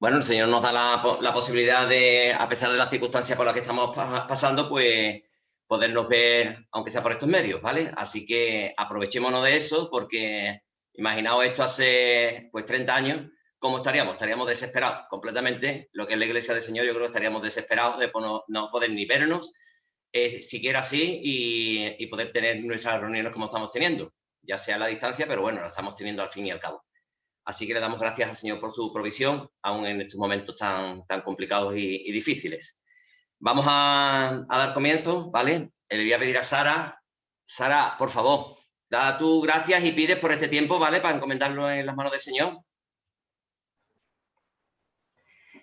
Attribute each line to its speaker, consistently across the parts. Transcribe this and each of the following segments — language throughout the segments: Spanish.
Speaker 1: bueno, el Señor nos da la posibilidad de, a pesar de las circunstancias por las que estamos pasando, pues podernos ver, aunque sea por estos medios, ¿vale? Así que aprovechémonos de eso, porque imaginaos esto hace pues 30 años, ¿cómo estaríamos? Estaríamos desesperados completamente. Lo que es la Iglesia del Señor, yo creo que estaríamos desesperados de no poder ni vernos, siquiera así, y poder tener nuestras reuniones como estamos teniendo, ya sea a la distancia, pero bueno, la estamos teniendo al fin y al cabo. Así que le damos gracias al Señor por su provisión, aún en estos momentos tan complicados y difíciles. Vamos a dar comienzo, ¿vale? Le voy a pedir a Sara. Sara, por favor, da tus gracias y pides por este tiempo, ¿vale? Para encomendarlo en las manos del Señor.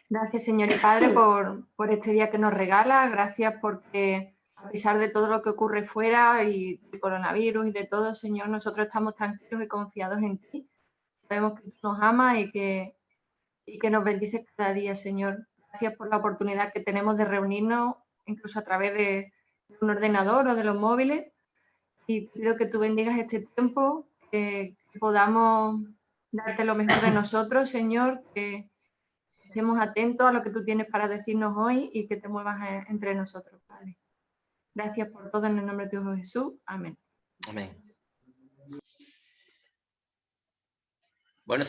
Speaker 2: Gracias, Señor y Padre, por este día que nos regala. Gracias porque, a pesar de todo lo que ocurre fuera y del coronavirus y de todo, Señor, nosotros estamos tranquilos y confiados en ti. Sabemos que tú nos amas y que nos bendices cada día, Señor. Gracias por la oportunidad que tenemos de reunirnos, incluso a través de un ordenador o de los móviles. Y te pido que tú bendigas este tiempo, que podamos darte lo mejor de nosotros, Señor, que estemos atentos a lo que tú tienes para decirnos hoy y que te muevas entre nosotros, Padre. Gracias por todo en el nombre de Dios Jesús. Amén.
Speaker 1: Amén. Bueno,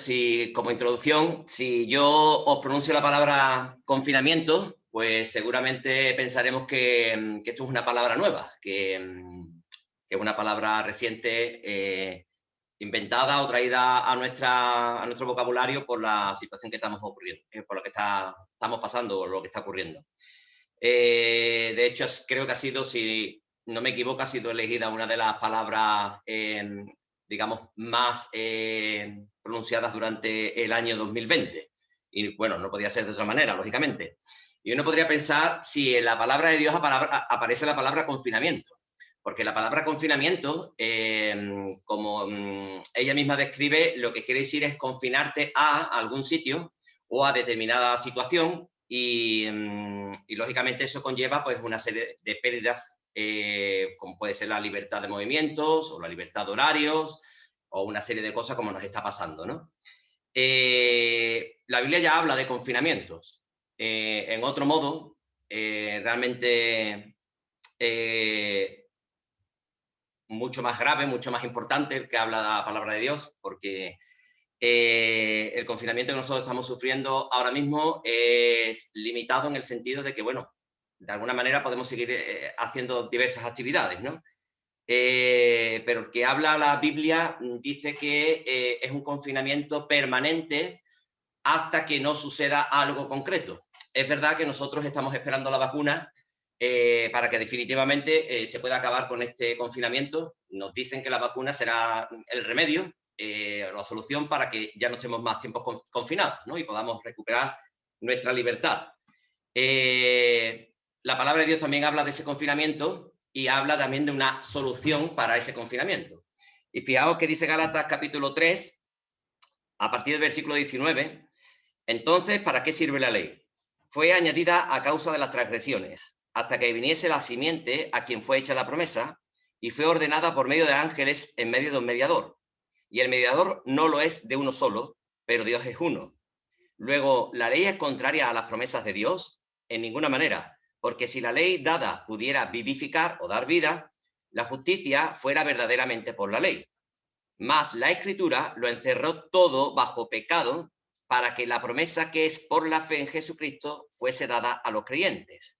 Speaker 1: como introducción, si yo os pronuncio la palabra confinamiento, pues seguramente pensaremos que esto es una palabra nueva, que es una palabra reciente, inventada o traída a nuestro vocabulario por la situación que estamos ocurriendo, por lo que estamos pasando o lo que está ocurriendo. De hecho, creo que ha sido, si no me equivoco, ha sido elegida una de las palabras, digamos, más pronunciadas durante el año 2020. Y bueno, no podía ser de otra manera, lógicamente. Y uno podría pensar si en la palabra de Dios aparece la palabra confinamiento. Porque la palabra confinamiento, como ella misma describe, lo que quiere decir es confinarte a algún sitio o a determinada situación y lógicamente eso conlleva pues una serie de pérdidas, como puede ser la libertad de movimientos o la libertad de horarios o una serie de cosas como nos está pasando, ¿no? La Biblia ya habla de confinamientos. En otro modo, realmente mucho más grave, mucho más importante el que habla la palabra de Dios, porque el confinamiento que nosotros estamos sufriendo ahora mismo es limitado en el sentido de que, bueno, de alguna manera podemos seguir haciendo diversas actividades, ¿no? Pero el que habla la Biblia dice que es un confinamiento permanente hasta que no suceda algo concreto. Es verdad que nosotros estamos esperando la vacuna para que definitivamente se pueda acabar con este confinamiento. Nos dicen que la vacuna será el remedio, la solución para que ya no estemos más tiempo confinados, ¿no? Y podamos recuperar nuestra libertad. La palabra de Dios también habla de ese confinamiento y habla también de una solución para ese confinamiento. Y fijaos que dice Gálatas capítulo 3, a partir del versículo 19, entonces, ¿para qué sirve la ley? Fue añadida a causa de las transgresiones, hasta que viniese la simiente a quien fue hecha la promesa, y fue ordenada por medio de ángeles en medio de un mediador. Y el mediador no lo es de uno solo, pero Dios es uno. Luego, ¿la ley es contraria a las promesas de Dios? En ninguna manera, porque si la ley dada pudiera vivificar o dar vida, la justicia fuera verdaderamente por la ley. Mas la Escritura lo encerró todo bajo pecado, para que la promesa que es por la fe en Jesucristo fuese dada a los creyentes.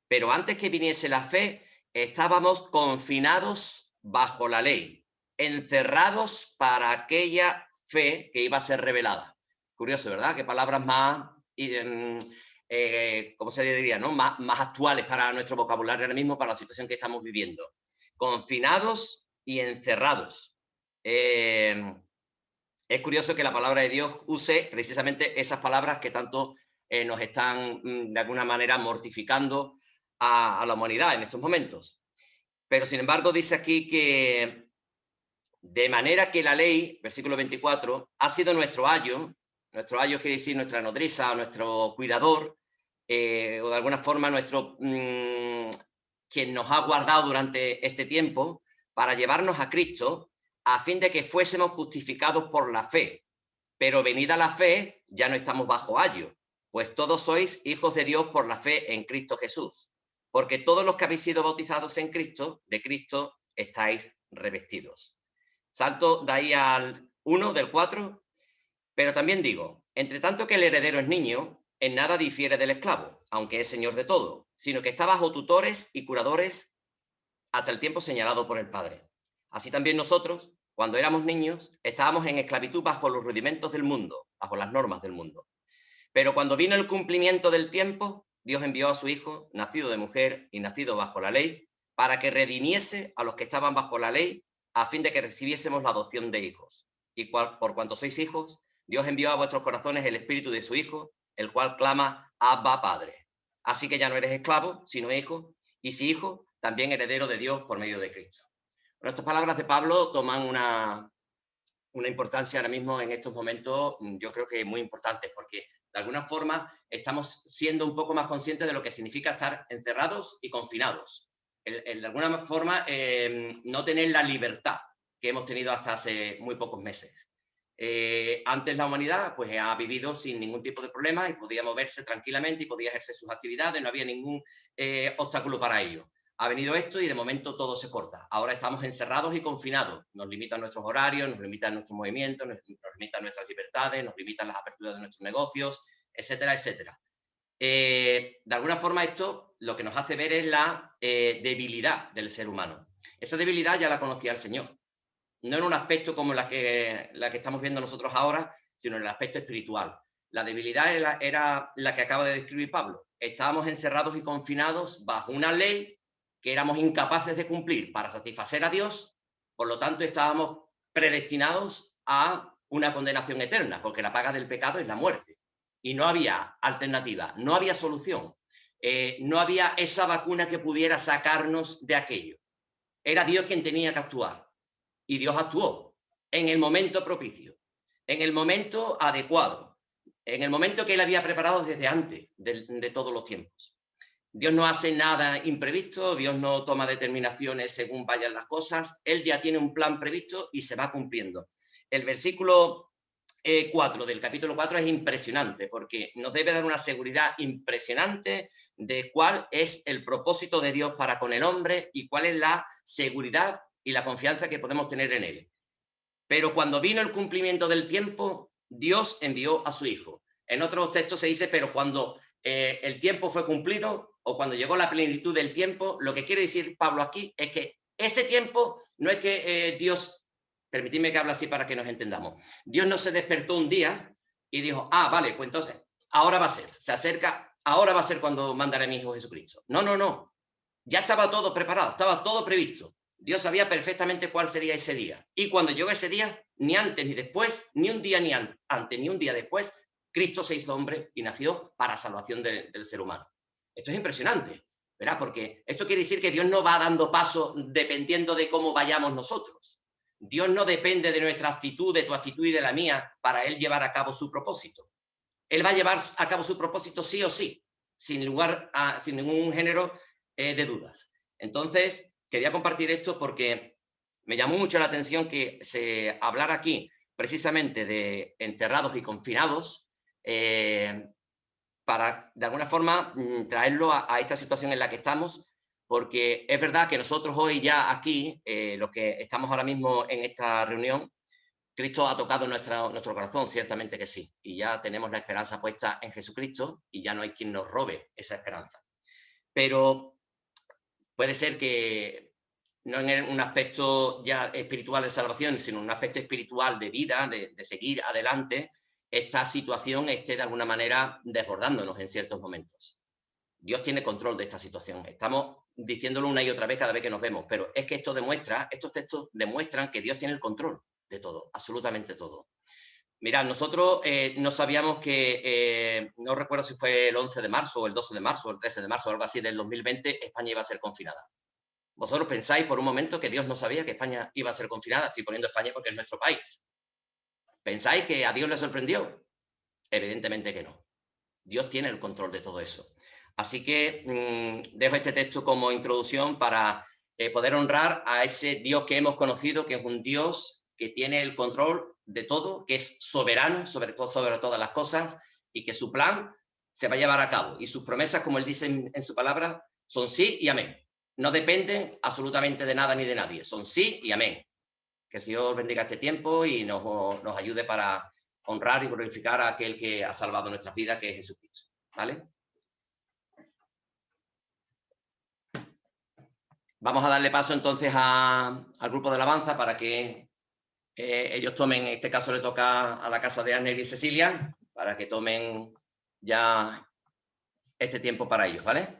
Speaker 1: Pero antes que viniese la fe, estábamos confinados bajo la ley, encerrados para aquella fe que iba a ser revelada. Curioso, ¿verdad? Qué palabras más, ¿cómo se diría, no? Más actuales para nuestro vocabulario ahora mismo, para la situación que estamos viviendo. Confinados y encerrados. Es curioso que la palabra de Dios use precisamente esas palabras que tanto nos están de alguna manera mortificando a la humanidad en estos momentos. Pero sin embargo dice aquí que de manera que la ley, versículo 24, ha sido nuestro ayo quiere decir nuestra nodriza, nuestro cuidador, o de alguna forma quien nos ha guardado durante este tiempo para llevarnos a Cristo, a fin de que fuésemos justificados por la fe. Pero venida la fe, ya no estamos bajo ayo. pues todos sois hijos de Dios por la fe en Cristo Jesús, porque todos los que habéis sido bautizados en Cristo, de Cristo estáis revestidos. Salto de ahí al 1 del 4, pero también digo, entre tanto que el heredero es niño, en nada difiere del esclavo, aunque es señor de todo, sino que está bajo tutores y curadores hasta el tiempo señalado por el Padre. Así también nosotros, cuando éramos niños, estábamos en esclavitud bajo los rudimentos del mundo, bajo las normas del mundo. Pero cuando vino el cumplimiento del tiempo, Dios envió a su Hijo, nacido de mujer y nacido bajo la ley, para que redimiese a los que estaban bajo la ley, a fin de que recibiésemos la adopción de hijos. Y por cuanto sois hijos, Dios envió a vuestros corazones el espíritu de su Hijo, el cual clama, Abba, Padre. Así que ya no eres esclavo, sino hijo, y si hijo, también heredero de Dios por medio de Cristo. Bueno, estas palabras de Pablo toman una importancia ahora mismo en estos momentos, yo creo que muy importante, porque de alguna forma estamos siendo un poco más conscientes de lo que significa estar encerrados y confinados. De alguna forma, no tener la libertad que hemos tenido hasta hace muy pocos meses. Antes la humanidad pues, ha vivido sin ningún tipo de problema y podía moverse tranquilamente y podía ejercer sus actividades, no había ningún obstáculo para ello. Ha venido esto y de momento todo se corta. Ahora estamos encerrados y confinados. Nos limitan nuestros horarios, nos limitan nuestros movimientos, nos limitan nuestras libertades, nos limitan las aperturas de nuestros negocios, etcétera, etcétera. De alguna forma esto lo que nos hace ver es la debilidad del ser humano. Esa debilidad ya la conocía el Señor. No en un aspecto como la que estamos viendo nosotros ahora, sino en el aspecto espiritual. La debilidad era la que acaba de describir Pablo. Estábamos encerrados y confinados bajo una ley que éramos incapaces de cumplir para satisfacer a Dios, por lo tanto estábamos predestinados a una condenación eterna, porque la paga del pecado es la muerte. Y no había alternativa, no había solución, no había esa vacuna que pudiera sacarnos de aquello. Era Dios quien tenía que actuar. Y Dios actuó en el momento propicio, en el momento adecuado, en el momento que Él había preparado desde antes de todos los tiempos. Dios no hace nada imprevisto, Dios no toma determinaciones según vayan las cosas, Él ya tiene un plan previsto y se va cumpliendo. El versículo 4 del capítulo 4 es impresionante porque nos debe dar una seguridad impresionante de cuál es el propósito de Dios para con el hombre y cuál es la seguridad y la confianza que podemos tener en Él. Pero cuando vino el cumplimiento del tiempo, Dios envió a su Hijo. En otros textos se dice, pero cuando el tiempo fue cumplido o cuando llegó la plenitud del tiempo, lo que quiere decir Pablo aquí es que ese tiempo no es que Dios, permitidme que hable así para que nos entendamos, Dios no se despertó un día y dijo, vale, pues entonces, ahora va a ser, se acerca, ahora va a ser cuando mandaré a mi Hijo Jesucristo. No, no, no, ya estaba todo preparado, estaba todo previsto. Dios sabía perfectamente cuál sería ese día. Y cuando llegó ese día, ni antes ni después, ni un día ni antes ni un día después, Cristo se hizo hombre y nació para salvación del ser humano. Esto es impresionante, ¿verdad? Porque esto quiere decir que Dios no va dando pasos dependiendo de cómo vayamos nosotros. Dios no depende de nuestra actitud, de tu actitud y de la mía para Él llevar a cabo su propósito. Él va a llevar a cabo su propósito sí o sí, sin ningún género de dudas. Entonces, quería compartir esto porque me llamó mucho la atención que se hablara aquí precisamente de enterrados y confinados para, de alguna forma, traerlo a esta situación en la que estamos, porque es verdad que nosotros hoy ya aquí, los que estamos ahora mismo en esta reunión, Cristo ha tocado nuestro corazón, ciertamente que sí, y ya tenemos la esperanza puesta en Jesucristo y ya no hay quien nos robe esa esperanza. Pero puede ser que no en un aspecto ya espiritual de salvación, sino en un aspecto espiritual de vida, de seguir adelante, esta situación esté de alguna manera desbordándonos en ciertos momentos. Dios tiene control de esta situación. Estamos diciéndolo una y otra vez cada vez que nos vemos, pero es que estos textos demuestran que Dios tiene el control de todo, absolutamente todo. Mirad, nosotros no sabíamos que, no recuerdo si fue el 11 de marzo, o el 12 de marzo, o el 13 de marzo, o algo así del 2020, España iba a ser confinada. ¿Vosotros pensáis por un momento que Dios no sabía que España iba a ser confinada? Estoy poniendo España porque es nuestro país. ¿Pensáis que a Dios le sorprendió? Evidentemente que no. Dios tiene el control de todo eso. Así que dejo este texto como introducción para poder honrar a ese Dios que hemos conocido, que es un Dios que tiene el control de todo, que es soberano sobre todas las cosas y que su plan se va a llevar a cabo. Y sus promesas, como él dice en su palabra, son sí y amén. No dependen absolutamente de nada ni de nadie. Son sí y amén. Que el Señor bendiga este tiempo y nos ayude para honrar y glorificar a aquel que ha salvado nuestras vidas, que es Jesucristo. ¿Vale? Vamos a darle paso entonces al grupo de alabanza para que ellos tomen, en este caso le toca a la casa de Arner y Cecilia, para que tomen ya este tiempo para ellos, ¿vale?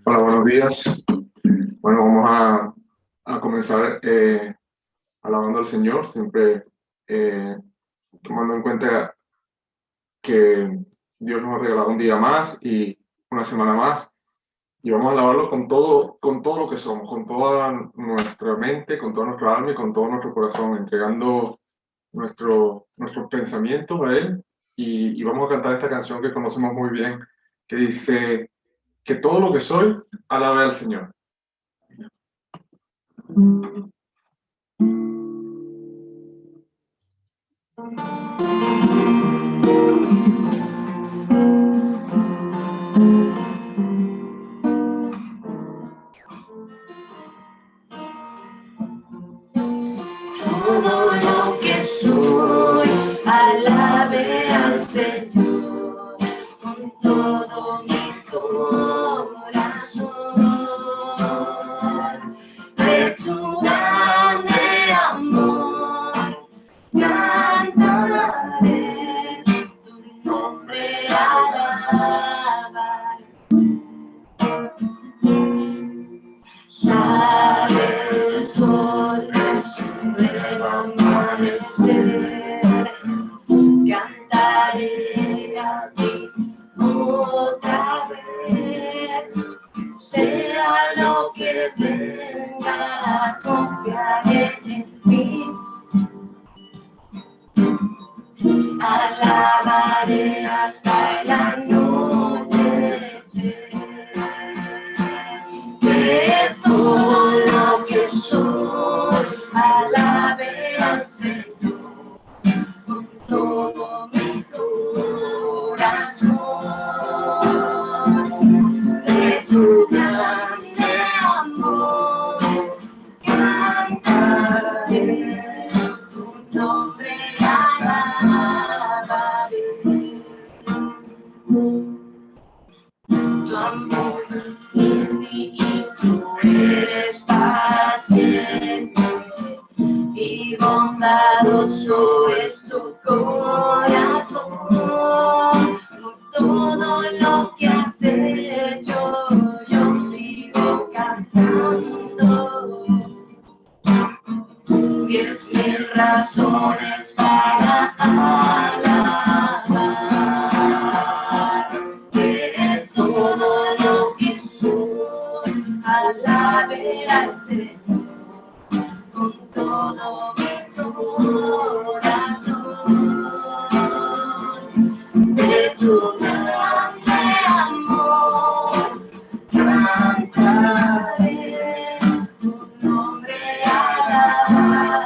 Speaker 3: Hola, buenos días. Bueno, vamos a comenzar alabando al Señor, siempre tomando en cuenta que Dios nos ha regalado un día más y una semana más, y vamos a alabarlo con todo lo que somos, con toda nuestra mente, con toda nuestra alma y con todo nuestro corazón, entregando nuestros pensamientos a Él, y vamos a cantar esta canción que conocemos muy bien, que dice: que todo lo que soy, alabe al Señor.
Speaker 4: Todo lo que soy, alabe al Señor con todo mi corazón. De tu grande amor cantaré, tu nombre alabaré. Sale el sol de su nuevo amanecer, cantaré a ti otra vez. Sea lo que venga, confiaré en ti. Alabaré hasta el anochecer. De todo lo que soy, alabe al Señor con todo mi corazón. De tu grande amor cantaré, tu nombre alabaré. Tu amor es fiel y tú eres paciente, y bondadoso es tu corazón. Por todo lo que has hecho, yo sigo cantando. 10,000 razones para alabar. De todo lo que soy, alabe al Señor con todo mi corazón. De tu grande amor cantaré, tu nombre alabaré.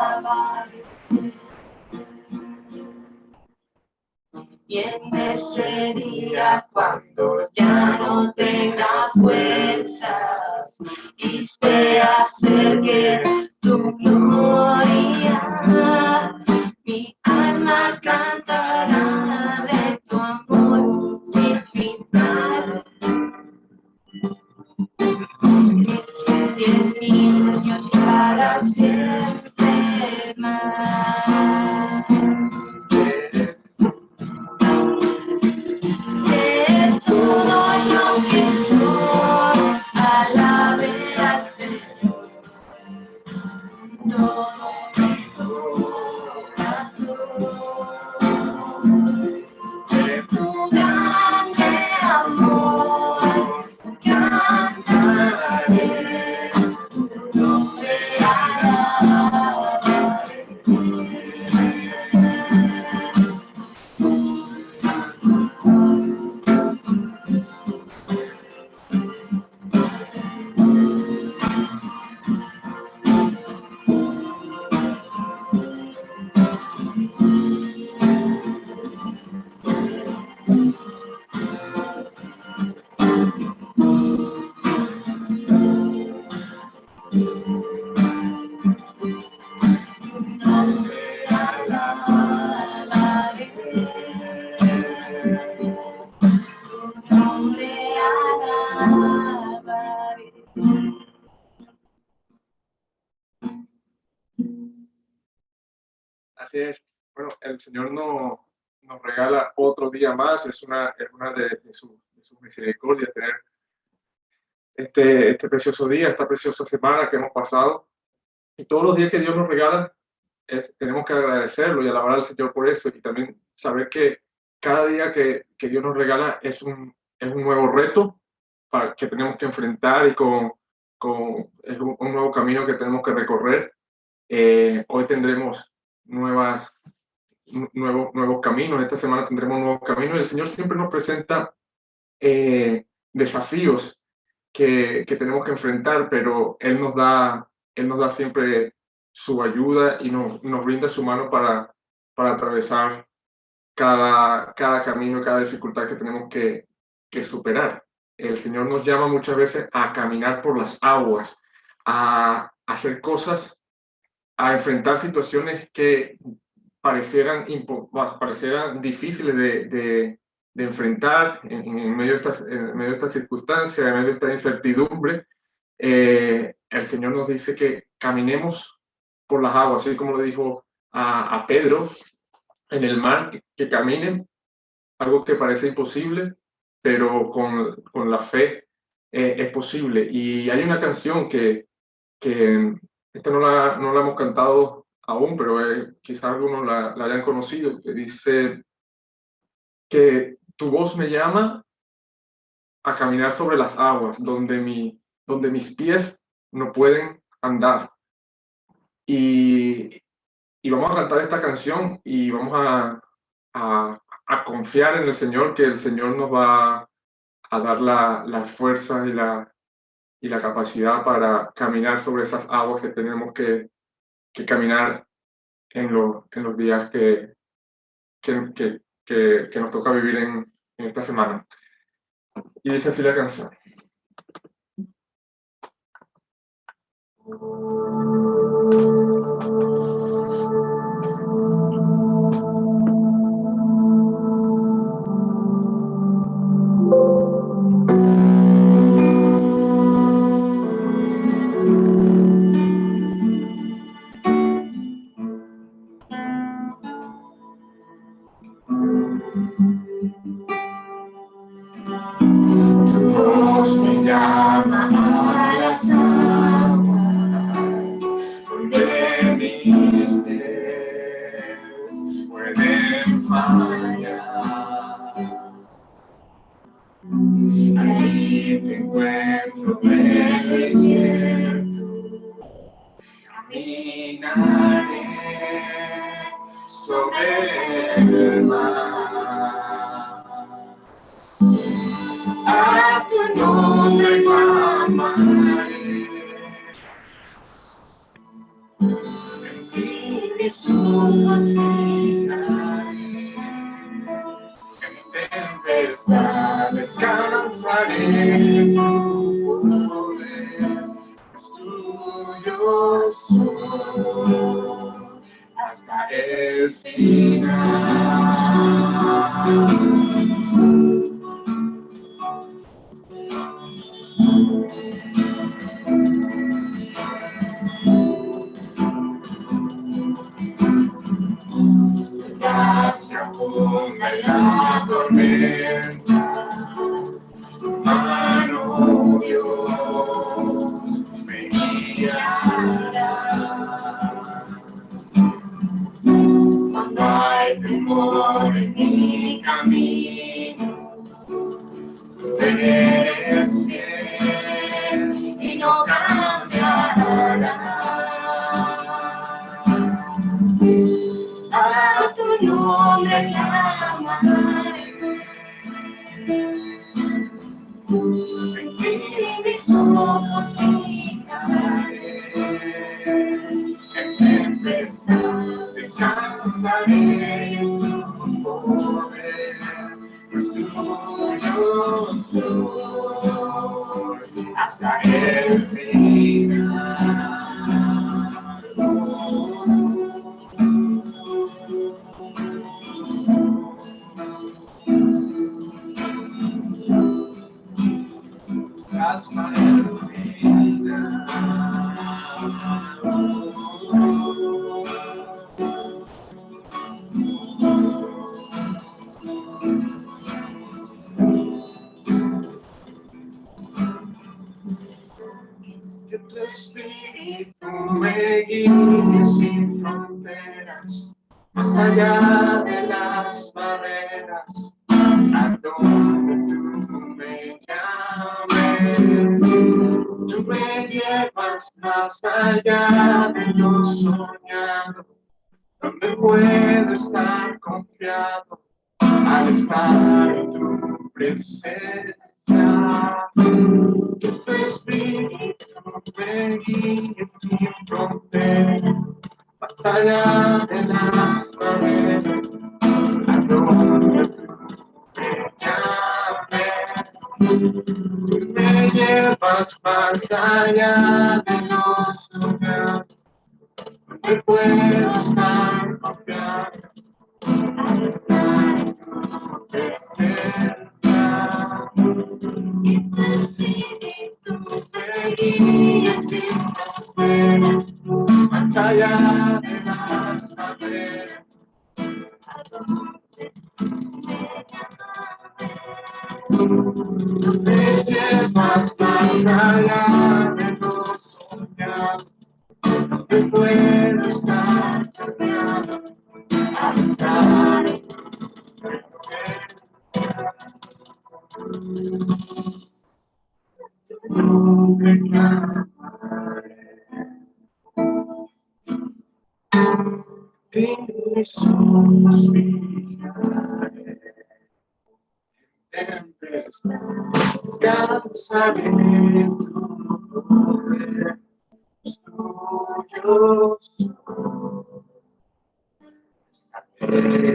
Speaker 4: Y en ese día, cuando ya no tenga fuerzas y se acerque tu gloria, mi alma cantará de tu amor sin final. 10,000 años para siempre más. De todo lo que soy, alabe al Señor, todo mi corazón. De tu grande amor cantaré, tu nombre alabaré.
Speaker 3: Así es. Bueno, el Señor nos regala otro día más. Es una de su misericordia tener este precioso día, esta preciosa semana que hemos pasado. Y todos los días que Dios nos regala, tenemos que agradecerlo y alabar al Señor por eso. Y también saber que cada día que Dios nos regala es un nuevo reto que tenemos que enfrentar y es un nuevo camino que tenemos que recorrer. Hoy tendremos nuevos caminos, esta semana tendremos nuevos caminos y el Señor siempre nos presenta desafíos que tenemos que enfrentar, pero Él nos da siempre su ayuda y nos brinda su mano para atravesar cada camino, cada dificultad que tenemos que superar. El Señor nos llama muchas veces a caminar por las aguas, a hacer cosas, a enfrentar situaciones que parecieran difíciles de enfrentar en medio de estas circunstancias, en medio de esta incertidumbre. El Señor nos dice que caminemos por las aguas, así como le dijo a Pedro en el mar, que caminen, algo que parece imposible, pero con la fe es posible. Y hay una canción que esta no la hemos cantado aún, pero quizás algunos la hayan conocido, que dice que tu voz me llama a caminar sobre las aguas, donde mis pies no pueden andar. Y vamos a cantar esta canción y vamos a confiar en el Señor, que el Señor nos va a dar la fuerza y la capacidad para caminar sobre esas aguas que tenemos que caminar en los días que nos toca vivir en esta semana. Y dice así la canción.
Speaker 4: Ahí te encuentro en el desierto, caminaré sobre el mar. A tu nombre clamaré, en ti mis ojos fijaré. Tempestad descansaré en tu poder, pues tuyo soy hasta el final. Gracia funda la tormenta, tu mano, Dios, me guiará. Cuando hay temor en mi camino, tú eres fiel y no cambiarás. A tu nombre clamaré, en ti mis ojos fijaré. En tempestad descansaré en tu poder, pues tuyo soy hasta el final. Hasta el final.
Speaker 3: más allá de las barreras, a donde tú me llames. Tú me llevas más allá de lo soñado, donde puedo estar confiado al estar en tu presencia. Tu espíritu me guía sin fronteras, más allá de las barreras, a donde tú me llames. Tú me llevas más allá de los soñado, donde puedo estar confiado al estar en tu presencia. Y tu espíritu me guía sin fronteras, más allá de las barreras, a donde me llames. Tú me llevas más allá de los soñados, donde puedo estar confiado al estar en tu presencia. Tu nombre clamaré, de mis ojos fijaré, descansaré en tu poder, tuyos estaré.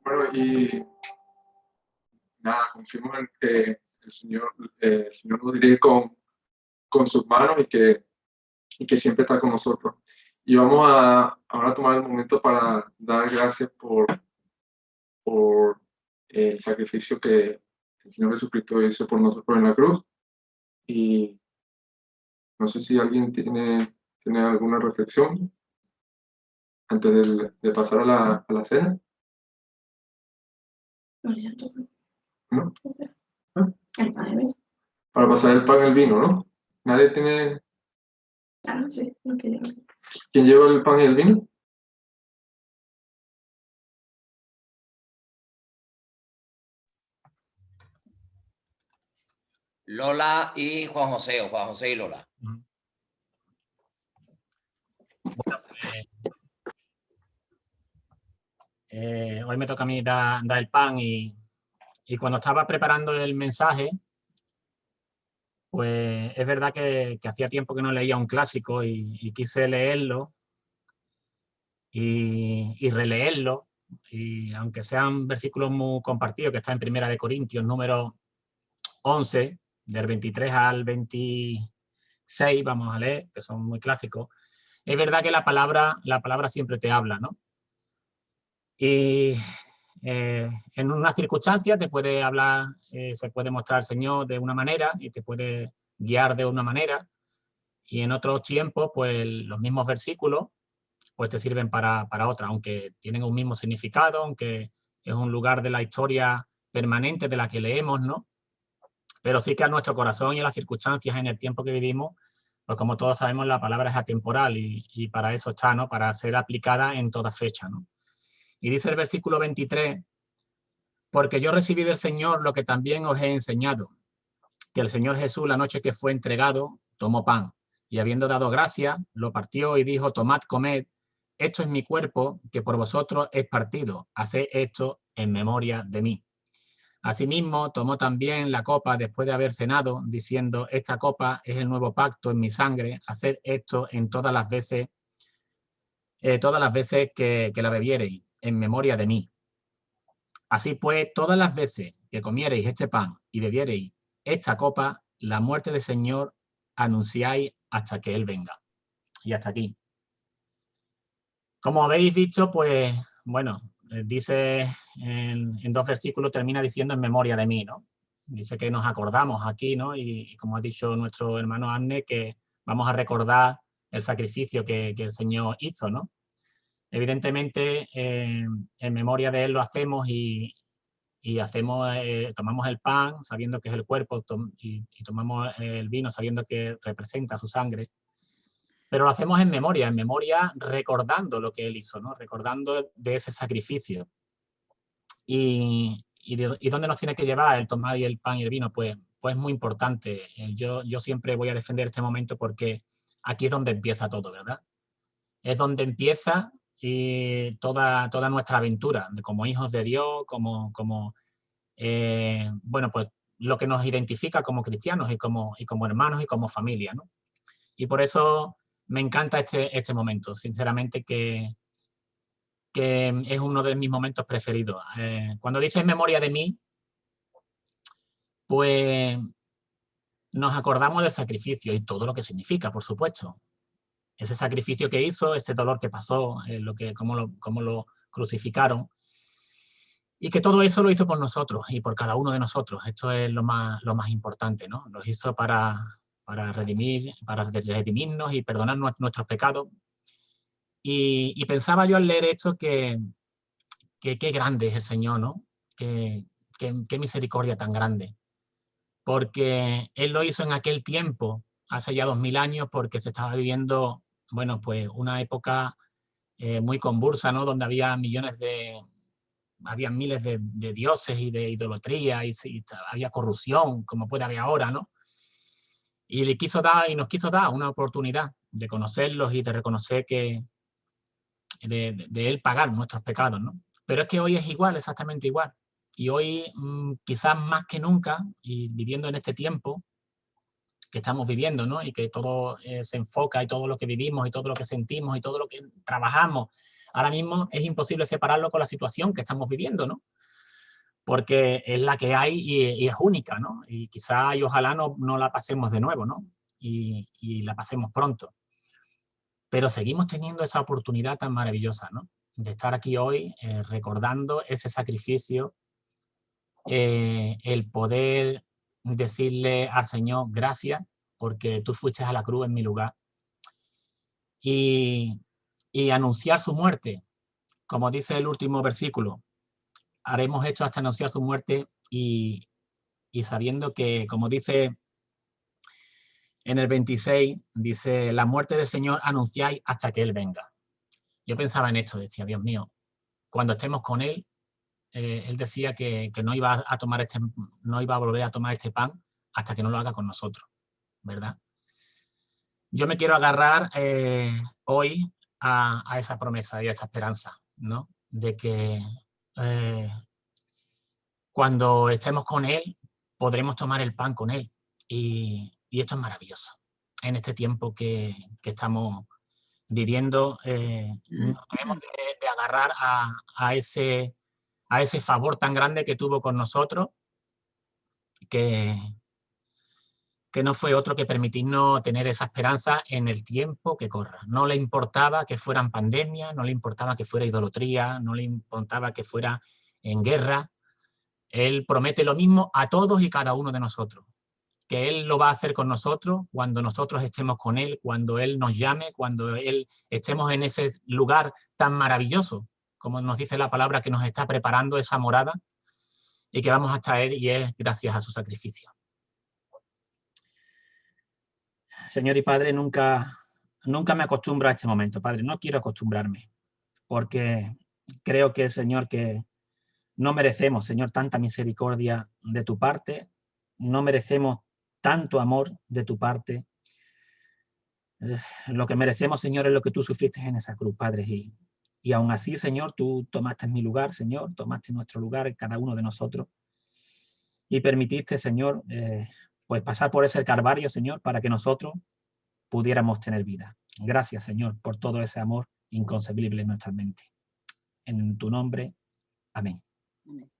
Speaker 3: Bueno, y nada, confirmo en que el Señor nos dirige con sus manos y que siempre está con nosotros. Y vamos a ahora tomar el momento para dar gracias por el sacrificio que el Señor Jesucristo hizo por nosotros en la cruz. Y no sé si alguien tiene alguna reflexión antes de pasar a la cena. ¿No?
Speaker 2: El pan y el vino.
Speaker 3: Para pasar el pan y el vino, ¿no? ¿Nadie tiene?
Speaker 2: Claro, sí, no quiero.
Speaker 3: ¿Quién lleva el pan y el vino?
Speaker 1: Lola y Juan José, o Juan José y Lola.
Speaker 5: Bueno, hoy me toca a mí dar el pan y cuando estaba preparando el mensaje, pues es verdad que hacía tiempo que no leía un clásico y quise leerlo y releerlo, y aunque sean versículos muy compartidos, que está en Primera de Corintios, número 11, del 23 al 26, vamos a leer, que son muy clásicos. Es verdad que la palabra siempre te habla, ¿no? Y en una circunstancia te puede hablar, se puede mostrar el Señor de una manera y te puede guiar de una manera, y en otros tiempos pues los mismos versículos pues te sirven para otra, aunque tienen un mismo significado, aunque es un lugar de la historia permanente de la que leemos, ¿no? Pero sí que a nuestro corazón y a las circunstancias en el tiempo que vivimos, pues como todos sabemos, la palabra es atemporal y para eso está, ¿no? Para ser aplicada en toda fecha, ¿no? Y dice el versículo 23, porque yo recibí del Señor lo que también os he enseñado, que el Señor Jesús, la noche que fue entregado, tomó pan, y habiendo dado gracia, lo partió y dijo, tomad, comed, esto es mi cuerpo, que por vosotros es partido, haced esto en memoria de mí. Asimismo, tomó también la copa después de haber cenado, diciendo, esta copa es el nuevo pacto en mi sangre, haced esto en todas las veces que la bebiereis, en memoria de mí. Así pues, todas las veces que comiereis este pan y bebiereis esta copa, la muerte del Señor anunciáis hasta que Él venga. Y hasta aquí. Como habéis dicho, pues, bueno, dice en dos versículos, termina diciendo en memoria de mí, ¿no? Dice que nos acordamos aquí, ¿no? Y como ha dicho nuestro hermano Arne, que vamos a recordar el sacrificio que el Señor hizo, ¿no? Evidentemente, en memoria de Él lo hacemos y hacemos, tomamos el pan sabiendo que es el cuerpo y tomamos el vino sabiendo que representa su sangre. Pero lo hacemos en memoria recordando lo que Él hizo, ¿no? Recordando de ese sacrificio. ¿Y dónde nos tiene que llevar el tomar y el pan y el vino? Pues muy importante. Yo siempre voy a defender este momento porque aquí es donde empieza todo, ¿verdad? Es donde empieza toda nuestra aventura, como hijos de Dios, bueno, pues lo que nos identifica como cristianos y como hermanos y como familia, ¿no? Y por eso me encanta este momento, sinceramente, que es uno de mis momentos preferidos. Cuando dice en memoria de mí, pues nos acordamos del sacrificio y todo lo que significa, por supuesto. Ese sacrificio que hizo, ese dolor que pasó, cómo lo crucificaron. Y que todo eso lo hizo por nosotros y por cada uno de nosotros. Esto es lo más importante, ¿no? Lo hizo para redimirnos y perdonar nuestros pecados. Y pensaba yo al leer esto que qué grande es el Señor, ¿no? Qué misericordia tan grande. Porque Él lo hizo en aquel tiempo, hace ya 2000 años, porque se estaba viviendo, bueno, pues una época muy convulsa, ¿no? Donde había miles de dioses y de idolatría y había corrupción, como puede haber ahora, ¿no? Y nos quiso dar una oportunidad de conocerlos y de reconocer de Él pagar nuestros pecados, ¿no? Pero es que hoy es igual, exactamente igual. Y hoy, quizás más que nunca, y viviendo en este tiempo que estamos viviendo, ¿no? Y que todo se enfoca y todo lo que vivimos y todo lo que sentimos y todo lo que trabajamos, ahora mismo es imposible separarlo con la situación que estamos viviendo, ¿no? Porque es la que hay y es única, ¿no? Y quizá y ojalá no la pasemos de nuevo, ¿no? Y la pasemos pronto. Pero seguimos teniendo esa oportunidad tan maravillosa, ¿no? De estar aquí hoy recordando ese sacrificio, el poder decirle al Señor gracias porque tú fuiste a la cruz en mi lugar y anunciar su muerte, como dice el último versículo. Haremos esto hasta anunciar su muerte y sabiendo que, como dice en el 26, dice, la muerte del Señor anunciáis hasta que Él venga. Yo pensaba en esto, decía, Dios mío, cuando estemos con Él, Él decía que no iba a volver a tomar este pan hasta que no lo haga con nosotros, ¿verdad? Yo me quiero agarrar hoy a esa promesa y a esa esperanza, ¿no? De que cuando estemos con Él, podremos tomar el pan con Él. Y esto es maravilloso. En este tiempo que estamos viviendo, nos tenemos de agarrar a ese favor tan grande que tuvo con nosotros, que no fue otro que permitirnos tener esa esperanza en el tiempo que corra. No le importaba que fueran pandemias, no le importaba que fuera idolatría, no le importaba que fuera en guerra. Él promete lo mismo a todos y cada uno de nosotros, que Él lo va a hacer con nosotros cuando nosotros estemos con Él, cuando Él nos llame, cuando Él estemos en ese lugar tan maravilloso, como nos dice la palabra, que nos está preparando esa morada y que vamos hasta Él, y es gracias a su sacrificio. Señor y Padre, nunca me acostumbro a este momento, Padre, no quiero acostumbrarme, porque creo que, Señor, que no merecemos, Señor, tanta misericordia de tu parte, no merecemos tanto amor de tu parte. Lo que merecemos, Señor, es lo que tú sufriste en esa cruz, Padre, y aún así, Señor, tú tomaste mi lugar, Señor, tomaste nuestro lugar en cada uno de nosotros y permitiste, Señor, pues pasar por ese calvario, Señor, para que nosotros pudiéramos tener vida. Gracias, Señor, por todo ese amor inconcebible en nuestra mente. En tu nombre, amén.
Speaker 6: Amén.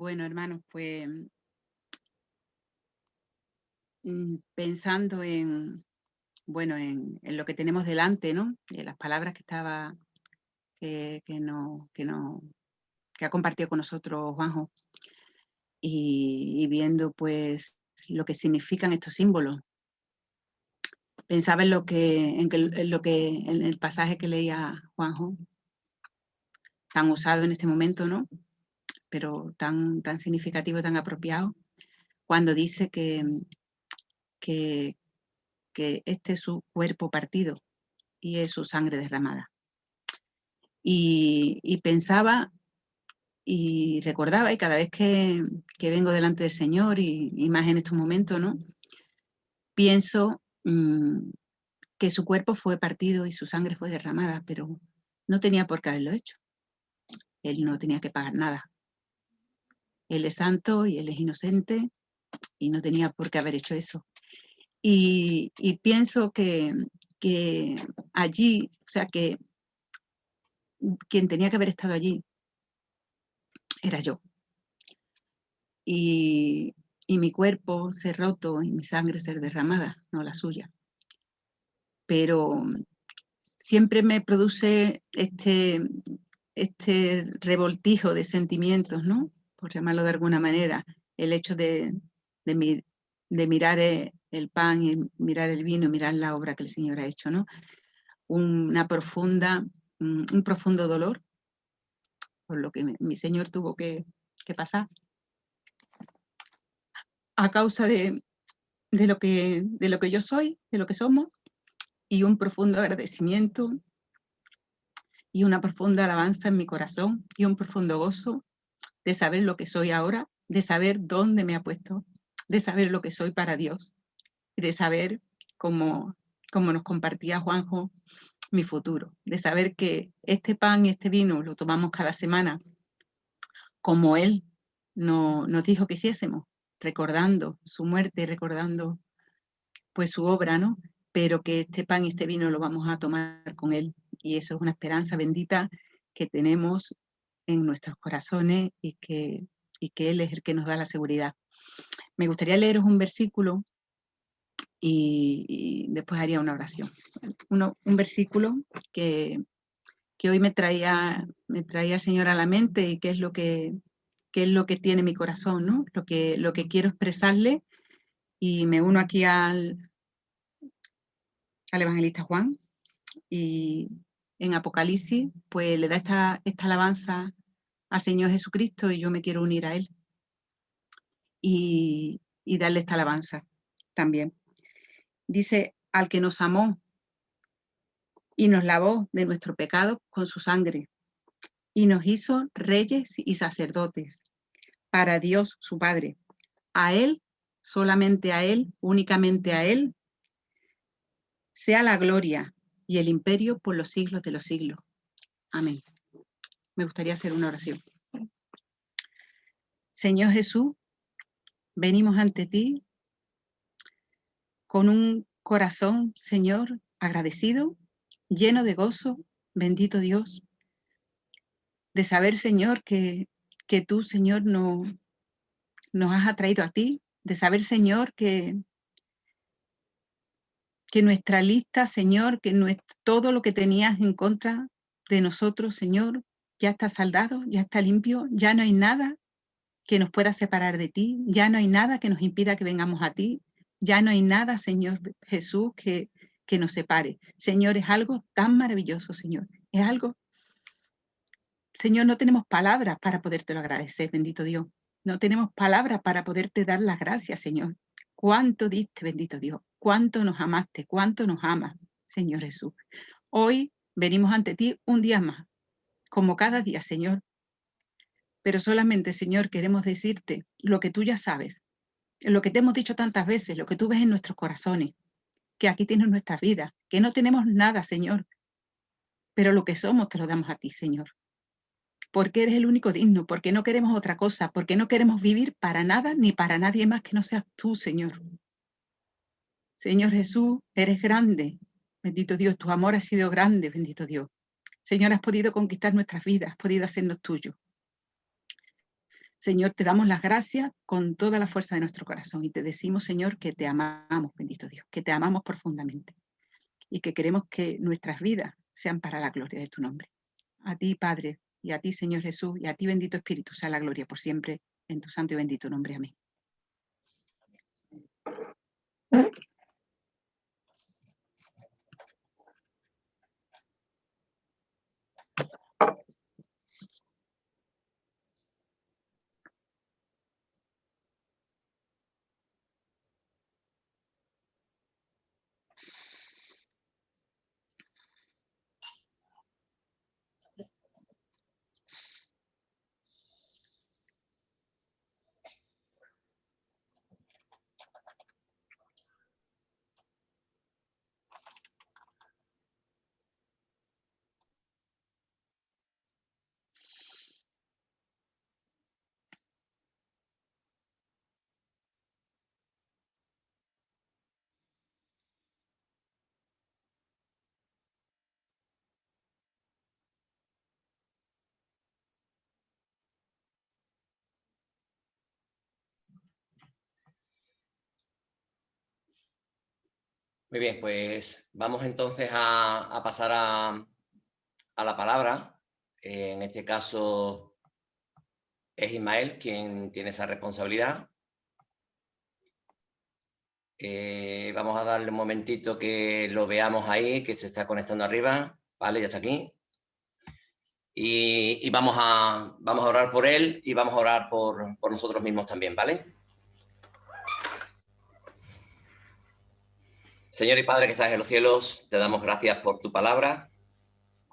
Speaker 6: Bueno, hermanos, pues pensando en, bueno, en lo que tenemos delante, ¿no? En las palabras que estaba, que ha compartido con nosotros Juanjo, y viendo pues lo que significan estos símbolos. Pensaba en en el pasaje que leía Juanjo, tan usado en este momento, ¿no? Pero tan significativo, tan apropiado, cuando dice que este es su cuerpo partido y es su sangre derramada. Y pensaba y recordaba, y cada vez que vengo delante del Señor, y más en estos momentos, ¿no? Pienso que su cuerpo fue partido y su sangre fue derramada, pero no tenía por qué haberlo hecho. Él no tenía que pagar nada. Él es santo y él es inocente y no tenía por qué haber hecho eso. Y pienso que allí, o sea, que quien tenía que haber estado allí era yo. Y mi cuerpo ser roto y mi sangre ser derramada, no la suya. Pero siempre me produce este revoltijo de sentimientos, ¿no? Por llamarlo de alguna manera, el hecho de mirar el pan y mirar el vino, mirar la obra que el Señor ha hecho, ¿no? Un profundo dolor por lo que mi Señor tuvo que pasar a causa de lo que yo soy, de lo que somos, y un profundo agradecimiento y una profunda alabanza en mi corazón y un profundo gozo de saber lo que soy ahora, de saber dónde me ha puesto, de saber lo que soy para Dios, y de saber, como nos compartía Juanjo, mi futuro, de saber que este pan y este vino lo tomamos cada semana, como Él nos dijo que hiciésemos, recordando su muerte, recordando pues su obra, ¿no? Pero que este pan y este vino lo vamos a tomar con Él, y eso es una esperanza bendita que tenemos en nuestros corazones y que Él es el que nos da la seguridad. Me gustaría leeros un versículo y después haría una oración. Un versículo que hoy me traía el Señor a la mente, y que es lo que tiene mi corazón, ¿no? Lo que quiero expresarle, y me uno aquí al evangelista Juan, y en Apocalipsis pues le da esta alabanza al Señor Jesucristo, y yo me quiero unir a Él y darle esta alabanza también. Dice: al que nos amó y nos lavó de nuestro pecado con su sangre, y nos hizo reyes y sacerdotes para Dios su Padre. A Él, solamente a Él, únicamente a Él, sea la gloria y el imperio por los siglos de los siglos. Amén. Me gustaría hacer una oración. Señor Jesús, venimos ante ti con un corazón, Señor, agradecido, lleno de gozo, bendito Dios, de saber, Señor, que tú, Señor, nos has atraído a ti, de saber, Señor, que nuestra lista, Señor, que todo lo que tenías en contra de nosotros, Señor, ya está saldado, ya está limpio, ya no hay nada que nos pueda separar de ti, ya no hay nada que nos impida que vengamos a ti, ya no hay nada, Señor Jesús, que nos separe. Señor, es algo tan maravilloso, Señor. Es algo, Señor, no tenemos palabras para podértelo agradecer, bendito Dios. No tenemos palabras para poderte dar las gracias, Señor. Cuánto diste, bendito Dios. Cuánto nos amaste, cuánto nos amas, Señor Jesús. Hoy venimos ante ti un día más, como cada día, Señor. Pero solamente, Señor, queremos decirte lo que tú ya sabes, lo que te hemos dicho tantas veces, lo que tú ves en nuestros corazones, que aquí tienes nuestra vida, que no tenemos nada, Señor, pero lo que somos te lo damos a ti, Señor. Porque eres el único digno, porque no queremos otra cosa, porque no queremos vivir para nada ni para nadie más que no seas tú, Señor. Señor Jesús, eres grande, bendito Dios, tu amor ha sido grande, bendito Dios. Señor, has podido conquistar nuestras vidas, has podido hacernos tuyos. Señor, te damos las gracias con toda la fuerza de nuestro corazón y te decimos, Señor, que te amamos, bendito Dios, que te amamos profundamente y que queremos que nuestras vidas sean para la gloria de tu nombre. A ti, Padre, y a ti, Señor Jesús, y a ti, bendito Espíritu, sea la gloria por siempre, en tu santo y bendito nombre. Amén.
Speaker 1: Muy bien, pues vamos entonces a pasar a la palabra. En este caso es Ismael quien tiene esa responsabilidad. Vamos a darle un momentito que lo veamos ahí, que se está conectando arriba. Vale, ya está aquí. Y vamos a orar por él y vamos a orar por nosotros mismos también, ¿vale? Señor y Padre que estás en los cielos, te damos gracias por tu palabra.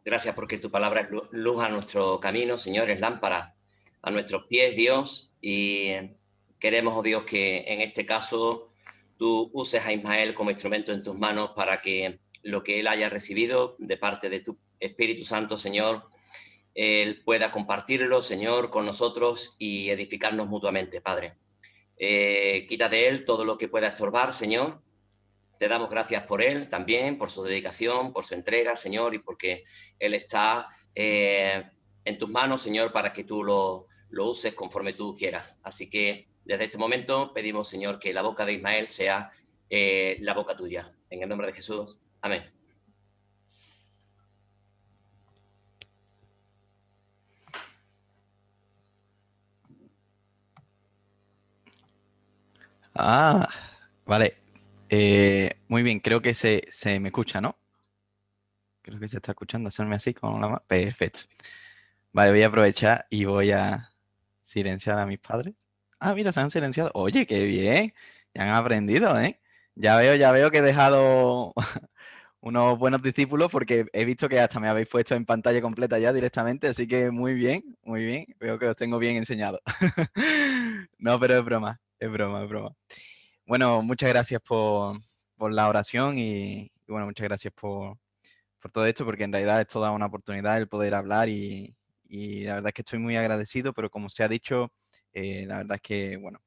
Speaker 1: Gracias porque tu palabra es luz a nuestro camino, Señor, es lámpara a nuestros pies, Dios. Y queremos, oh Dios, que en este caso tú uses a Ismael como instrumento en tus manos para que lo que él haya recibido de parte de tu Espíritu Santo, Señor, él pueda compartirlo, Señor, con nosotros y edificarnos mutuamente, Padre. Quita de él todo lo que pueda estorbar, Señor. Te damos gracias por él también, por su dedicación, por su entrega, Señor, y porque él está en tus manos, Señor, para que tú lo uses conforme tú quieras. Así que desde este momento pedimos, Señor, que la boca de Ismael sea la boca tuya. En el nombre de Jesús. Amén.
Speaker 7: Ah, vale. Muy bien, creo que se me escucha, ¿no? Creo que se está escuchando, hacerme así con la mano. Perfecto. Vale, voy a aprovechar y voy a silenciar a mis padres. Ah, mira, se han silenciado. Oye, qué bien. Ya han aprendido, ¿eh? Ya veo que he dejado unos buenos discípulos porque he visto que hasta me habéis puesto en pantalla completa ya directamente, así que muy bien, muy bien. Veo que os tengo bien enseñado. No, pero es broma, es broma, es broma. Bueno, muchas gracias por la oración y bueno, muchas gracias por todo esto, porque en realidad es toda una oportunidad el poder hablar y la verdad es que estoy muy agradecido, pero como se ha dicho, la verdad es que, bueno,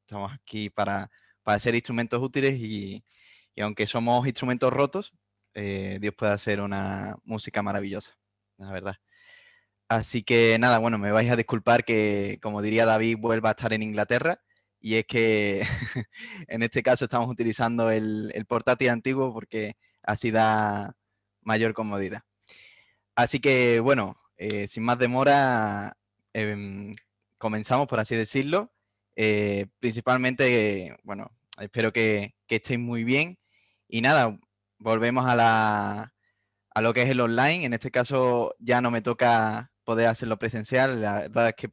Speaker 7: estamos aquí para ser instrumentos útiles y aunque somos instrumentos rotos, Dios puede hacer una música maravillosa, la verdad. Así que nada, bueno, me vais a disculpar que, como diría David, vuelva a estar en Inglaterra. Y es que en este caso estamos utilizando el portátil antiguo porque así da mayor comodidad. Así que bueno, sin más demora, comenzamos, por así decirlo. Principalmente, bueno, espero que estéis muy bien. Y nada, volvemos a lo que es el online. En este caso ya no me toca poder hacerlo presencial. La verdad es que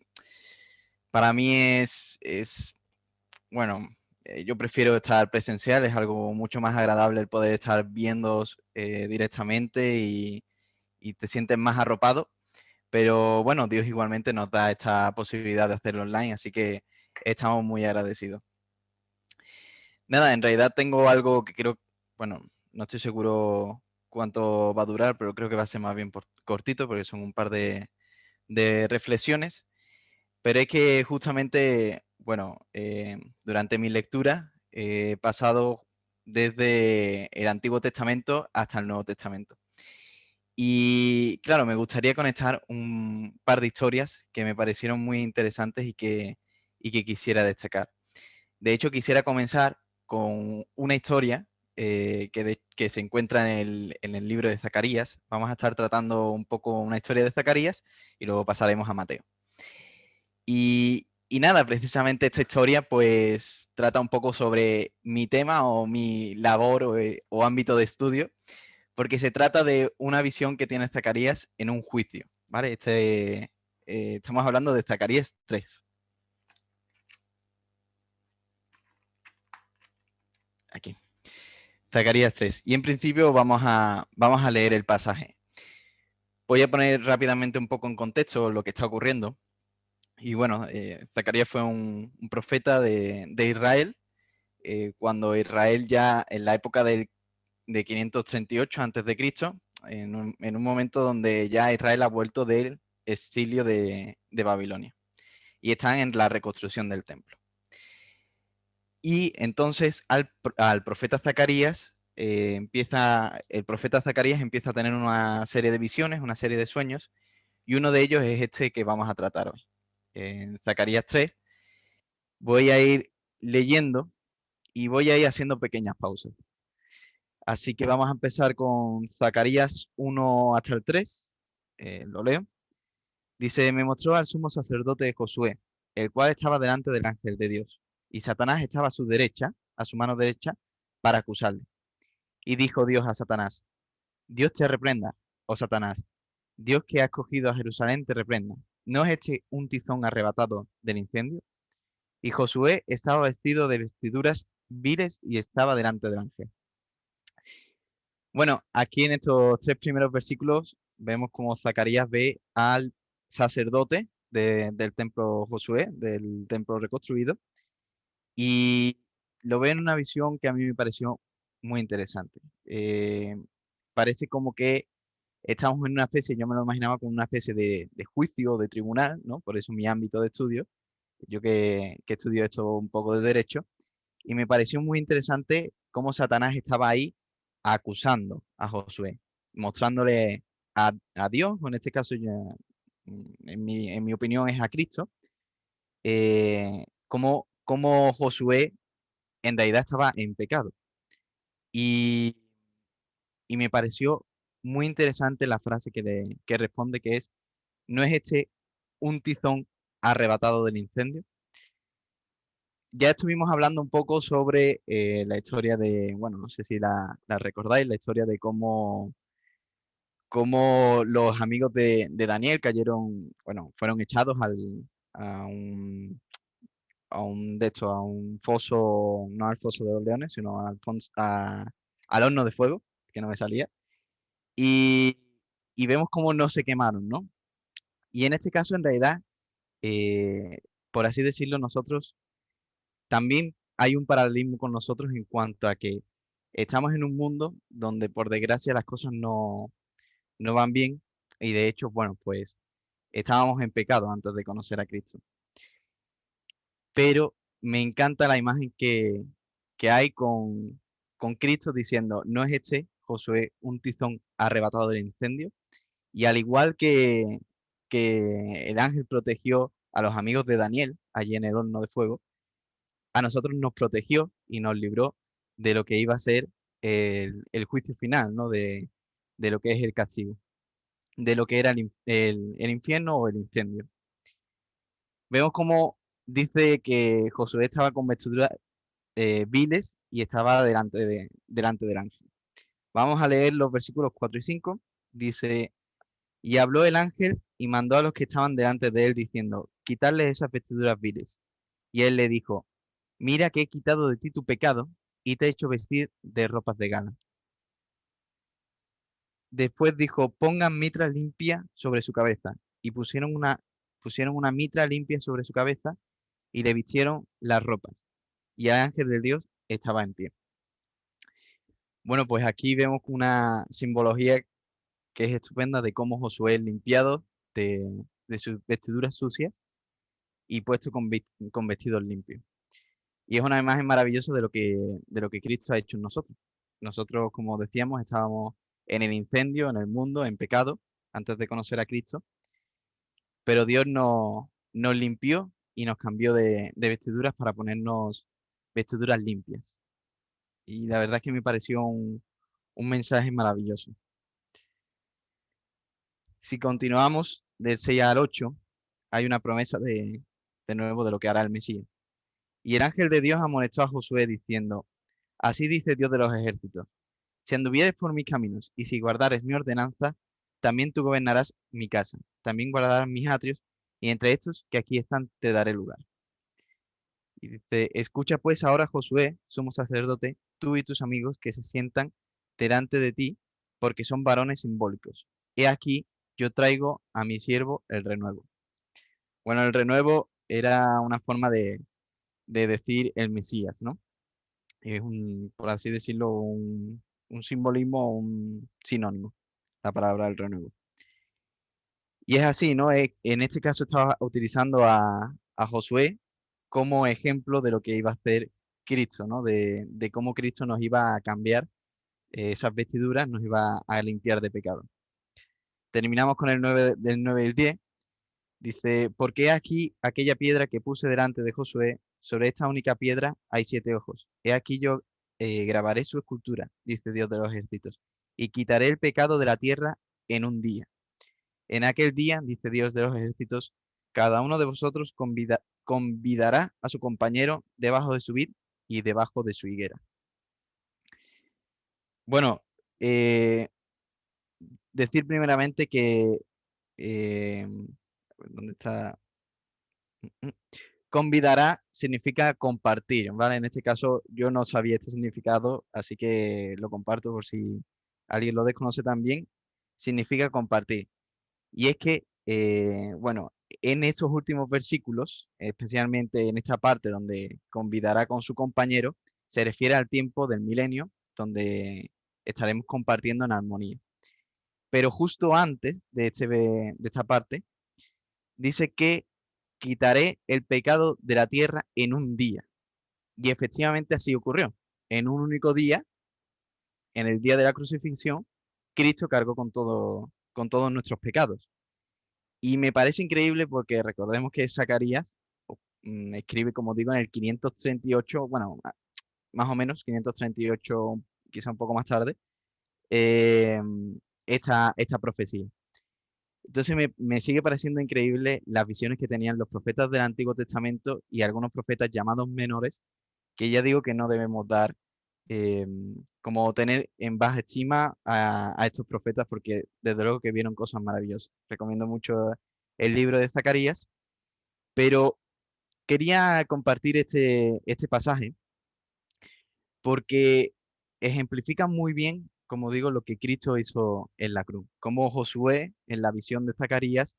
Speaker 7: para mí bueno, yo prefiero estar presencial, es algo mucho más agradable el poder estar viendo directamente y te sientes más arropado. Pero bueno, Dios igualmente nos da esta posibilidad de hacerlo online, así que estamos muy agradecidos. Nada, en realidad tengo algo que creo, bueno, no estoy seguro cuánto va a durar, pero creo que va a ser más bien cortito porque son un par de reflexiones. Pero es que justamente, bueno, durante mi lectura he pasado desde el Antiguo Testamento hasta el Nuevo Testamento. Y claro, me gustaría conectar un par de historias que me parecieron muy interesantes y que quisiera destacar. De hecho, quisiera comenzar con una historia que se encuentra en el libro de Zacarías. Vamos a estar tratando un poco una historia de Zacarías y luego pasaremos a Mateo. Y nada, precisamente esta historia pues trata un poco sobre mi tema o mi labor o ámbito de estudio, porque se trata de una visión que tiene Zacarías en un juicio, ¿vale? Estamos hablando de Zacarías 3. Aquí. Zacarías 3. Y en principio vamos a leer el pasaje. Voy a poner rápidamente un poco en contexto lo que está ocurriendo. Y bueno, Zacarías fue un profeta de Israel, cuando Israel ya en la época de 538 a.C., en un momento donde ya Israel ha vuelto del exilio de Babilonia y están en la reconstrucción del templo. Y entonces al profeta Zacarías el profeta Zacarías empieza a tener una serie de visiones, una serie de sueños, y uno de ellos es este que vamos a tratar hoy. En Zacarías 3 voy a ir leyendo y voy a ir haciendo pequeñas pausas. Así que vamos a empezar con Zacarías 1 hasta el 3. Lo leo. Dice, me mostró al sumo sacerdote Josué, el cual estaba delante del ángel de Dios, y Satanás estaba a su derecha, a su mano derecha, para acusarle. Y dijo Dios a Satanás, Dios te reprenda, oh Satanás, Dios que ha escogido a Jerusalén te reprenda. ¿No es este un tizón arrebatado del incendio? Y Josué estaba vestido de vestiduras viles y estaba delante del ángel. Bueno, aquí en estos 3 primeros versículos vemos como Zacarías ve al sacerdote del templo Josué, del templo reconstruido, y lo ve en una visión que a mí me pareció muy interesante. Parece como que estamos en una especie, yo me lo imaginaba como una especie de juicio, de tribunal, ¿no? Por eso mi ámbito de estudio, yo que estudio esto un poco de derecho, y me pareció muy interesante cómo Satanás estaba ahí acusando a Josué, mostrándole a Dios, o en este caso en mi opinión es a Cristo, cómo Josué en realidad estaba en pecado. Y, y me pareció muy interesante la frase que responde, que es, ¿no es este un tizón arrebatado del incendio? Ya estuvimos hablando un poco sobre la historia de, bueno, no sé si la recordáis, la historia de cómo los amigos de Daniel cayeron, bueno, fueron echados a un, a un foso, no al foso de los leones, sino al horno de fuego, que no me salía, y, y vemos cómo no se quemaron, ¿no? Y en este caso, en realidad, eh, por así decirlo, nosotros también hay un paralelismo con nosotros en cuanto a que estamos en un mundo donde por desgracia las cosas no van bien y de hecho, bueno, pues estábamos en pecado antes de conocer a Cristo. Pero me encanta la imagen que hay con Cristo diciendo, no es este, Josué, un tizón arrebatado del incendio. Y al igual que el ángel protegió a los amigos de Daniel allí en el horno de fuego, a nosotros nos protegió y nos libró de lo que iba a ser el juicio final, ¿no? De lo que es el castigo, de lo que era el infierno o el incendio. Vemos cómo dice que Josué estaba con vestiduras viles y estaba delante del ángel. Vamos a leer los versículos 4 y 5. Dice, y habló el ángel y mandó a los que estaban delante de él diciendo, quitarles esas vestiduras viles. Y él le dijo, mira que he quitado de ti tu pecado y te he hecho vestir de ropas de gala. Después dijo, pongan mitra limpia sobre su cabeza. Y pusieron una mitra limpia sobre su cabeza y le vistieron las ropas. Y el ángel de Dios estaba en pie. Bueno, pues aquí vemos una simbología que es estupenda de cómo Josué es limpiado de sus vestiduras sucias y puesto con vestidos limpios. Y es una imagen maravillosa de lo que Cristo ha hecho en nosotros. Nosotros, como decíamos, estábamos en el incendio, en el mundo, en pecado, antes de conocer a Cristo, pero Dios nos limpió y nos cambió de vestiduras para ponernos vestiduras limpias. Y la verdad es que me pareció un mensaje maravilloso. Si continuamos del 6 al 8, hay una promesa de nuevo de lo que hará el Mesías. Y el ángel de Dios amonestó a Josué diciendo, así dice Dios de los ejércitos, si anduvieres por mis caminos y si guardares mi ordenanza, también tú gobernarás mi casa, también guardarás mis atrios, y entre estos que aquí están te daré lugar. Y dice, escucha pues ahora, Josué, sumo sacerdote, tú y tus amigos que se sientan delante de ti, porque son varones simbólicos. He aquí, yo traigo a mi siervo el renuevo. Bueno, el renuevo era una forma de decir el Mesías, ¿no? Es por así decirlo, un simbolismo, un sinónimo, la palabra del renuevo. Y es así, ¿no? En este caso estaba utilizando a Josué como ejemplo de lo que iba a hacer Cristo, ¿no? De cómo Cristo nos iba a cambiar esas vestiduras, nos iba a limpiar de pecado. Terminamos con el 9, del 9 y el 10. Dice, porque aquí aquella piedra que puse delante de Josué, sobre esta única piedra hay 7 ojos. He aquí yo grabaré su escultura, dice Dios de los ejércitos, y quitaré el pecado de la tierra en un día. En aquel día, dice Dios de los ejércitos, cada uno de vosotros convidará a su compañero debajo de su vid y debajo de su higuera. Bueno, decir primeramente que... ¿dónde está? Convidará significa compartir, ¿vale? En este caso yo no sabía este significado, así que lo comparto por si alguien lo desconoce también. Significa compartir. Y es que, bueno, en estos últimos versículos, especialmente en esta parte donde convidará con su compañero, se refiere al tiempo del milenio, donde estaremos compartiendo en armonía. Pero justo antes de esta parte, dice que quitaré el pecado de la tierra en un día. Y efectivamente así ocurrió. En un único día, en el día de la crucifixión, Cristo cargó con todos nuestros pecados. Y me parece increíble porque recordemos que Zacarías escribe, como digo, en el 538, bueno, más o menos, 538, quizá un poco más tarde, eh, esta profecía. Entonces me sigue pareciendo increíble las visiones que tenían los profetas del Antiguo Testamento y algunos profetas llamados menores, que ya digo que no debemos dar, eh, como tener en baja estima a estos profetas, porque desde luego que vieron cosas maravillosas. Recomiendo mucho el libro de Zacarías, pero quería compartir este pasaje porque ejemplifica muy bien, como digo, lo que Cristo hizo en la cruz. Como Josué, en la visión de Zacarías,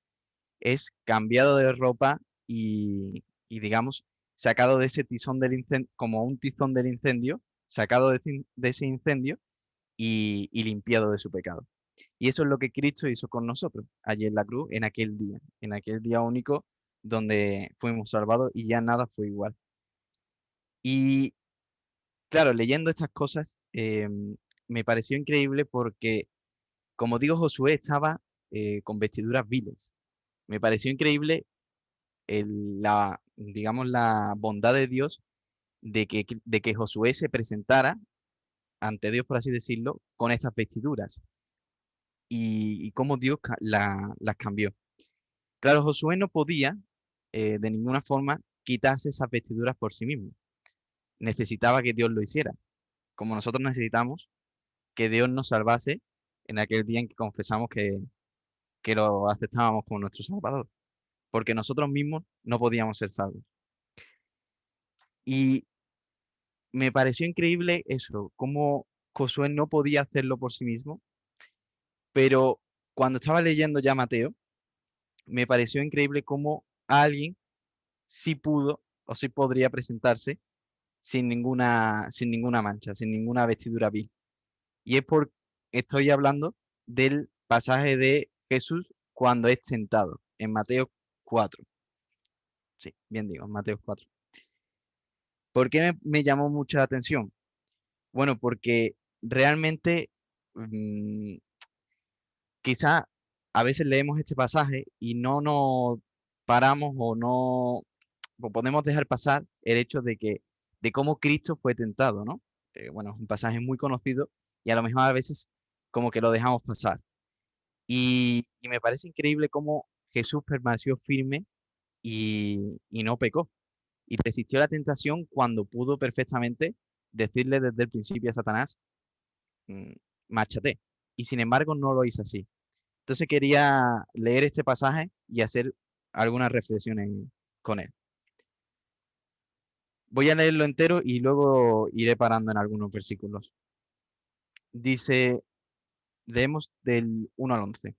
Speaker 7: es cambiado de ropa y digamos, sacado de ese tizón del incendio, como un tizón del incendio, sacado de ese incendio y limpiado de su pecado. Y eso es lo que Cristo hizo con nosotros allí en la cruz, en aquel día único donde fuimos salvados y ya nada fue igual. Y claro, leyendo estas cosas, me pareció increíble porque, como digo, Josué estaba con vestiduras viles. Me pareció increíble digamos, la bondad de Dios de que Josué se presentara ante Dios, por así decirlo, con estas vestiduras y cómo Dios las cambió. Claro, Josué no podía de ninguna forma quitarse esas vestiduras por sí mismo. Necesitaba que Dios lo hiciera, como nosotros necesitamos que Dios nos salvase en aquel día en que confesamos que lo aceptábamos como nuestro Salvador, porque nosotros mismos no podíamos ser salvos. Y me pareció increíble eso, cómo Josué no podía hacerlo por sí mismo, pero cuando estaba leyendo ya Mateo, me pareció increíble cómo alguien sí pudo o sí podría presentarse sin ninguna mancha, sin ninguna vestidura vil. Y es porque estoy hablando del pasaje de Jesús cuando es tentado, en Mateo 4. Sí, bien digo, en Mateo 4. ¿Por qué me llamó mucha atención? Bueno, porque realmente mm, quizá a veces leemos este pasaje y no nos paramos o no o podemos dejar pasar el hecho de cómo Cristo fue tentado, ¿no? Bueno, es un pasaje muy conocido y a lo mejor a veces como que lo dejamos pasar. Y me parece increíble cómo Jesús permaneció firme y no pecó. Y resistió la tentación cuando pudo perfectamente decirle desde el principio a Satanás, "Mm, márchate". Y sin embargo no lo hizo así. Entonces quería leer este pasaje y hacer algunas reflexiones con él. Voy a leerlo entero y luego iré parando en algunos versículos. Dice, leemos del 1 al 11.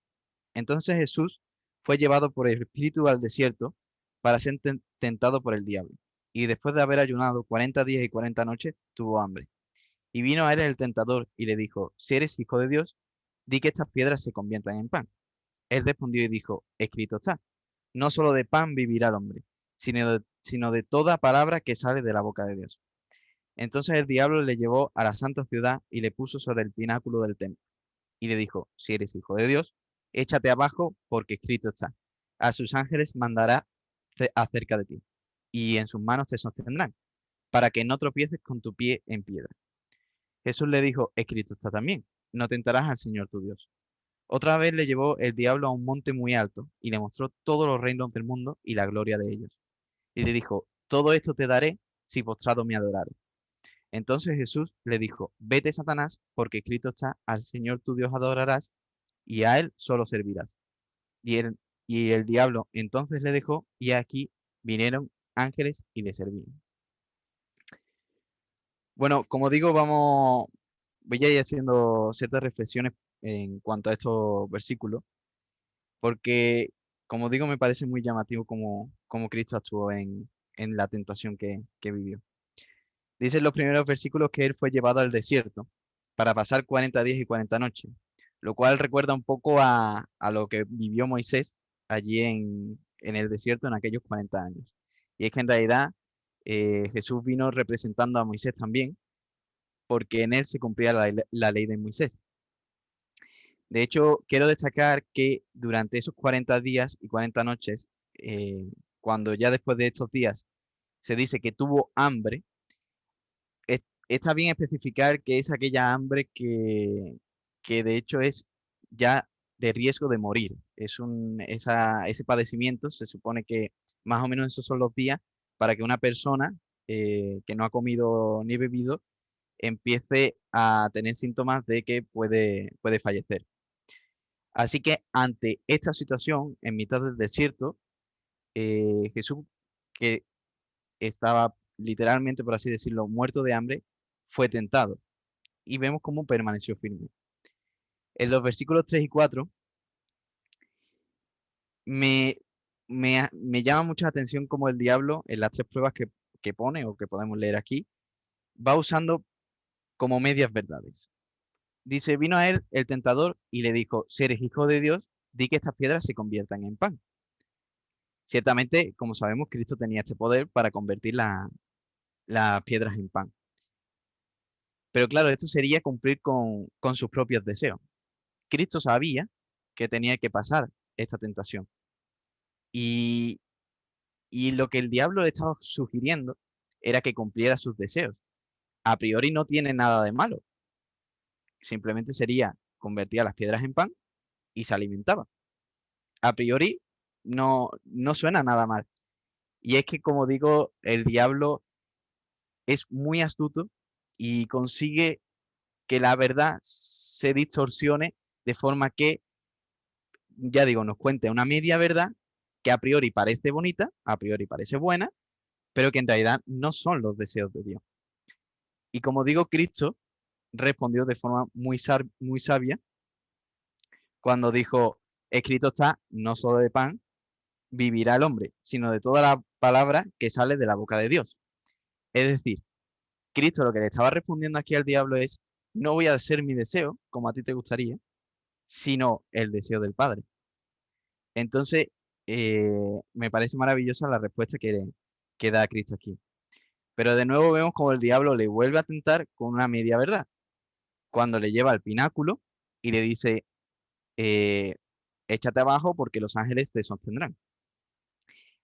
Speaker 7: Entonces Jesús fue llevado por el Espíritu al desierto para ser tentado por el diablo. Y después de haber ayunado 40 días y 40 noches, tuvo hambre. Y vino a él el tentador y le dijo, si eres hijo de Dios, di que estas piedras se conviertan en pan. Él respondió y dijo, escrito está, no solo de pan vivirá el hombre, sino de toda palabra que sale de la boca de Dios. Entonces el diablo le llevó a la santa ciudad y le puso sobre el pináculo del templo. Y le dijo, si eres hijo de Dios, échate abajo porque escrito está. A sus ángeles mandará acerca de ti, y en sus manos te sostendrán, para que no tropieces con tu pie en piedra. Jesús le dijo, escrito está también, no tentarás al Señor tu Dios. Otra vez le llevó el diablo a un monte muy alto y le mostró todos los reinos del mundo y la gloria de ellos. Y le dijo, todo esto te daré si postrado me adorares. Entonces Jesús le dijo, vete Satanás, porque escrito está, al Señor tu Dios adorarás y a él solo servirás. Y el diablo entonces le dejó y aquí vinieron ángeles y le servían. Bueno, como digo, voy a ir haciendo ciertas reflexiones en cuanto a estos versículos, porque, como digo, me parece muy llamativo cómo Cristo actuó en la tentación que vivió. Dice en los primeros versículos que él fue llevado al desierto para pasar 40 días y 40 noches, lo cual recuerda un poco a lo que vivió Moisés allí en el desierto en aquellos 40 años. Y es que en realidad Jesús vino representando a Moisés también, porque en él se cumplía la ley de Moisés. De hecho, quiero destacar que durante esos 40 días y 40 noches, cuando ya después de estos días se dice que tuvo hambre, está bien especificar que es aquella hambre que de hecho es ya de riesgo de morir. Ese padecimiento se supone que más o menos esos son los días para que una persona que no ha comido ni bebido empiece a tener síntomas de que puede fallecer. Así que ante esta situación, en mitad del desierto, Jesús, que estaba literalmente, por así decirlo, muerto de hambre, fue tentado. Y vemos cómo permaneció firme. En los versículos 3 y 4 me llama mucha atención cómo el diablo, en las tres pruebas que pone o que podemos leer aquí, va usando como medias verdades. Dice, vino a él el tentador y le dijo, si eres hijo de Dios, di que estas piedras se conviertan en pan. Ciertamente, como sabemos, Cristo tenía este poder para convertir las piedras en pan. Pero claro, esto sería cumplir con sus propios deseos. Cristo sabía que tenía que pasar esta tentación. Y, y lo que el diablo le estaba sugiriendo era que cumpliera sus deseos. A priori no tiene nada de malo. Simplemente sería convertía las piedras en pan y se alimentaba. A priori no suena nada mal. Y es que, como digo, el diablo es muy astuto y consigue que la verdad se distorsione de forma que, ya digo, nos cuente una media verdad que a priori parece bonita, a priori parece buena, pero que en realidad no son los deseos de Dios. Y como digo, Cristo respondió de forma muy sabia cuando dijo, escrito está, no solo de pan vivirá el hombre, sino de toda la palabra que sale de la boca de Dios. Es decir, Cristo lo que le estaba respondiendo aquí al diablo es, no voy a hacer mi deseo, como a ti te gustaría, sino el deseo del Padre. Entonces, me parece maravillosa la respuesta que da Cristo aquí. Pero de nuevo vemos como el diablo le vuelve a tentar con una media verdad. cuando le lleva al pináculo y le dice, échate abajo porque los ángeles te sostendrán.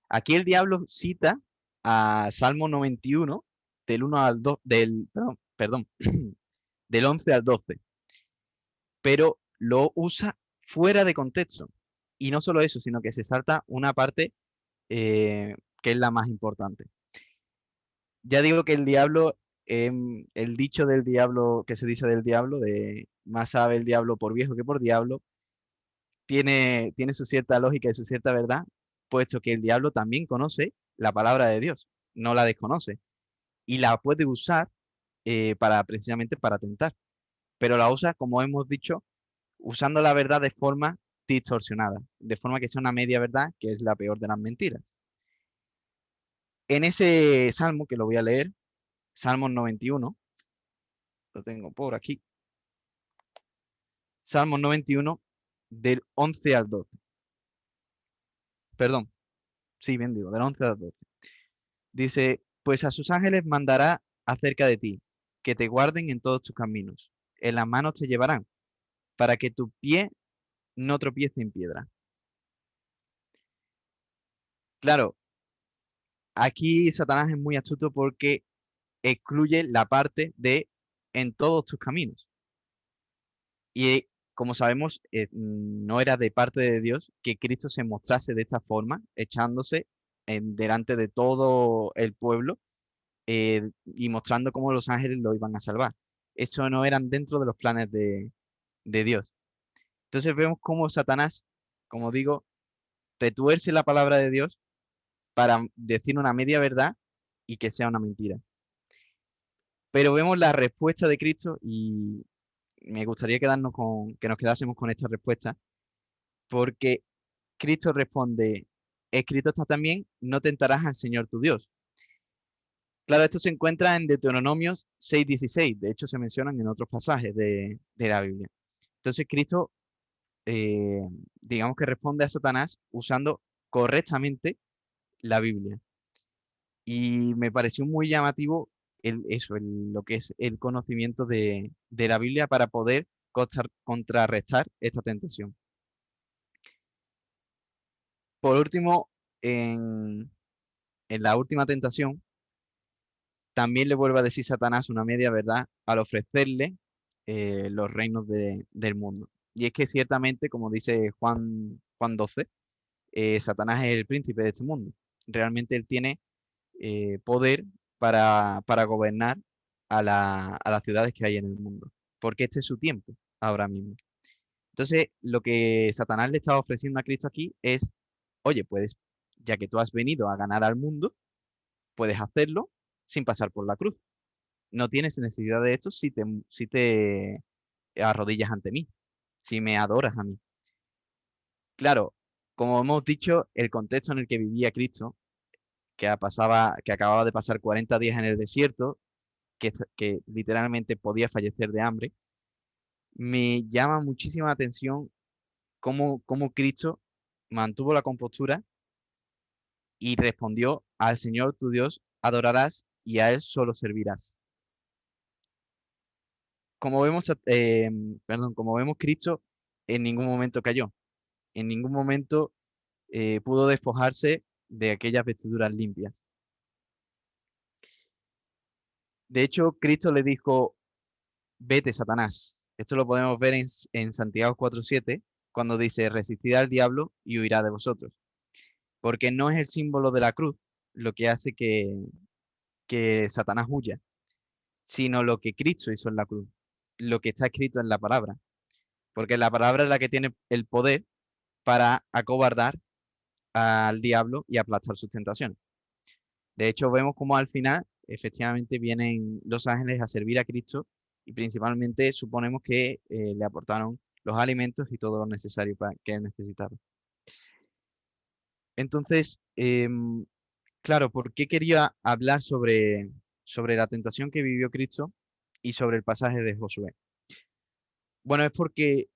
Speaker 7: Aquí el diablo cita a Salmo 91 del 1 al 2, perdón, del 11 al 12, pero lo usa fuera de contexto. Y no solo eso, sino que se salta una parte que es la más importante. Ya digo que el diablo, el dicho del diablo, que se dice del diablo, de más sabe el diablo por viejo que por diablo, tiene su cierta lógica y su cierta verdad, puesto que el diablo también conoce la palabra de Dios, no la desconoce, y la puede usar precisamente para tentar, pero la usa, como hemos dicho, usando la verdad de forma distorsionada, de forma que sea una media verdad, que es la peor de las mentiras. En ese salmo, que lo voy a leer, Salmo 91, lo tengo por aquí, Salmo 91, del 11 al 12. Perdón, sí, bien digo, del 11 al 12. Dice, pues a sus ángeles mandará acerca de ti, que te guarden en todos tus caminos. En las manos te llevarán, para que tu pie no tropiece en piedra. Claro, aquí Satanás es muy astuto porque excluye la parte de en todos tus caminos. Y como sabemos, no era de parte de Dios que Cristo se mostrase de esta forma, echándose delante de todo el pueblo y mostrando cómo los ángeles lo iban a salvar. Eso no eran dentro de los planes de Dios. Entonces vemos cómo Satanás, como digo, retuerce la palabra de Dios para decir una media verdad y que sea una mentira. Pero vemos la respuesta de Cristo y me gustaría que nos quedásemos con esta respuesta, porque Cristo responde, escrito está también, no tentarás al Señor tu Dios. Claro, esto se encuentra en Deuteronomios 6:16, de hecho se mencionan en otros pasajes de la Biblia. Entonces Cristo, digamos que responde a Satanás usando correctamente la Biblia. Y me pareció muy llamativo lo que es el conocimiento de la Biblia para poder contrarrestar esta tentación. Por último, en la última tentación, también le vuelve a decir Satanás una media verdad al ofrecerle los reinos del mundo. Y es que ciertamente, como dice Juan 12, Satanás es el príncipe de este mundo. Realmente él tiene poder para gobernar a las ciudades que hay en el mundo, porque este es su tiempo ahora mismo. Entonces, lo que Satanás le estaba ofreciendo a Cristo aquí es, oye, pues ya que tú has venido a ganar al mundo, puedes hacerlo sin pasar por la cruz. No tienes necesidad de esto si te arrodillas ante mí, si me adoras a mí. Claro, como hemos dicho, el contexto en el que vivía Cristo, que acababa de pasar 40 días en el desierto, que literalmente podía fallecer de hambre, me llama muchísima atención cómo Cristo mantuvo la compostura y respondió, al Señor tu Dios adorarás y a Él solo servirás. Como vemos, como vemos, Cristo en ningún momento cayó, en ningún momento pudo despojarse de aquellas vestiduras limpias. De hecho, Cristo le dijo, vete, Satanás. Esto lo podemos ver en Santiago 4:7, cuando dice, resistid al diablo y huirá de vosotros. Porque no es el símbolo de la cruz lo que hace que Satanás huya, sino lo que Cristo hizo en la cruz, lo que está escrito en la palabra. Porque la palabra es la que tiene el poder para acobardar al diablo y aplastar sus tentaciones. De hecho, vemos como al final, efectivamente, vienen los ángeles a servir a Cristo y principalmente suponemos que le aportaron los alimentos y todo lo necesario que él necesitaba. Entonces, claro, ¿por qué quería hablar sobre la tentación que vivió Cristo y sobre el pasaje de Josué? Bueno, es porque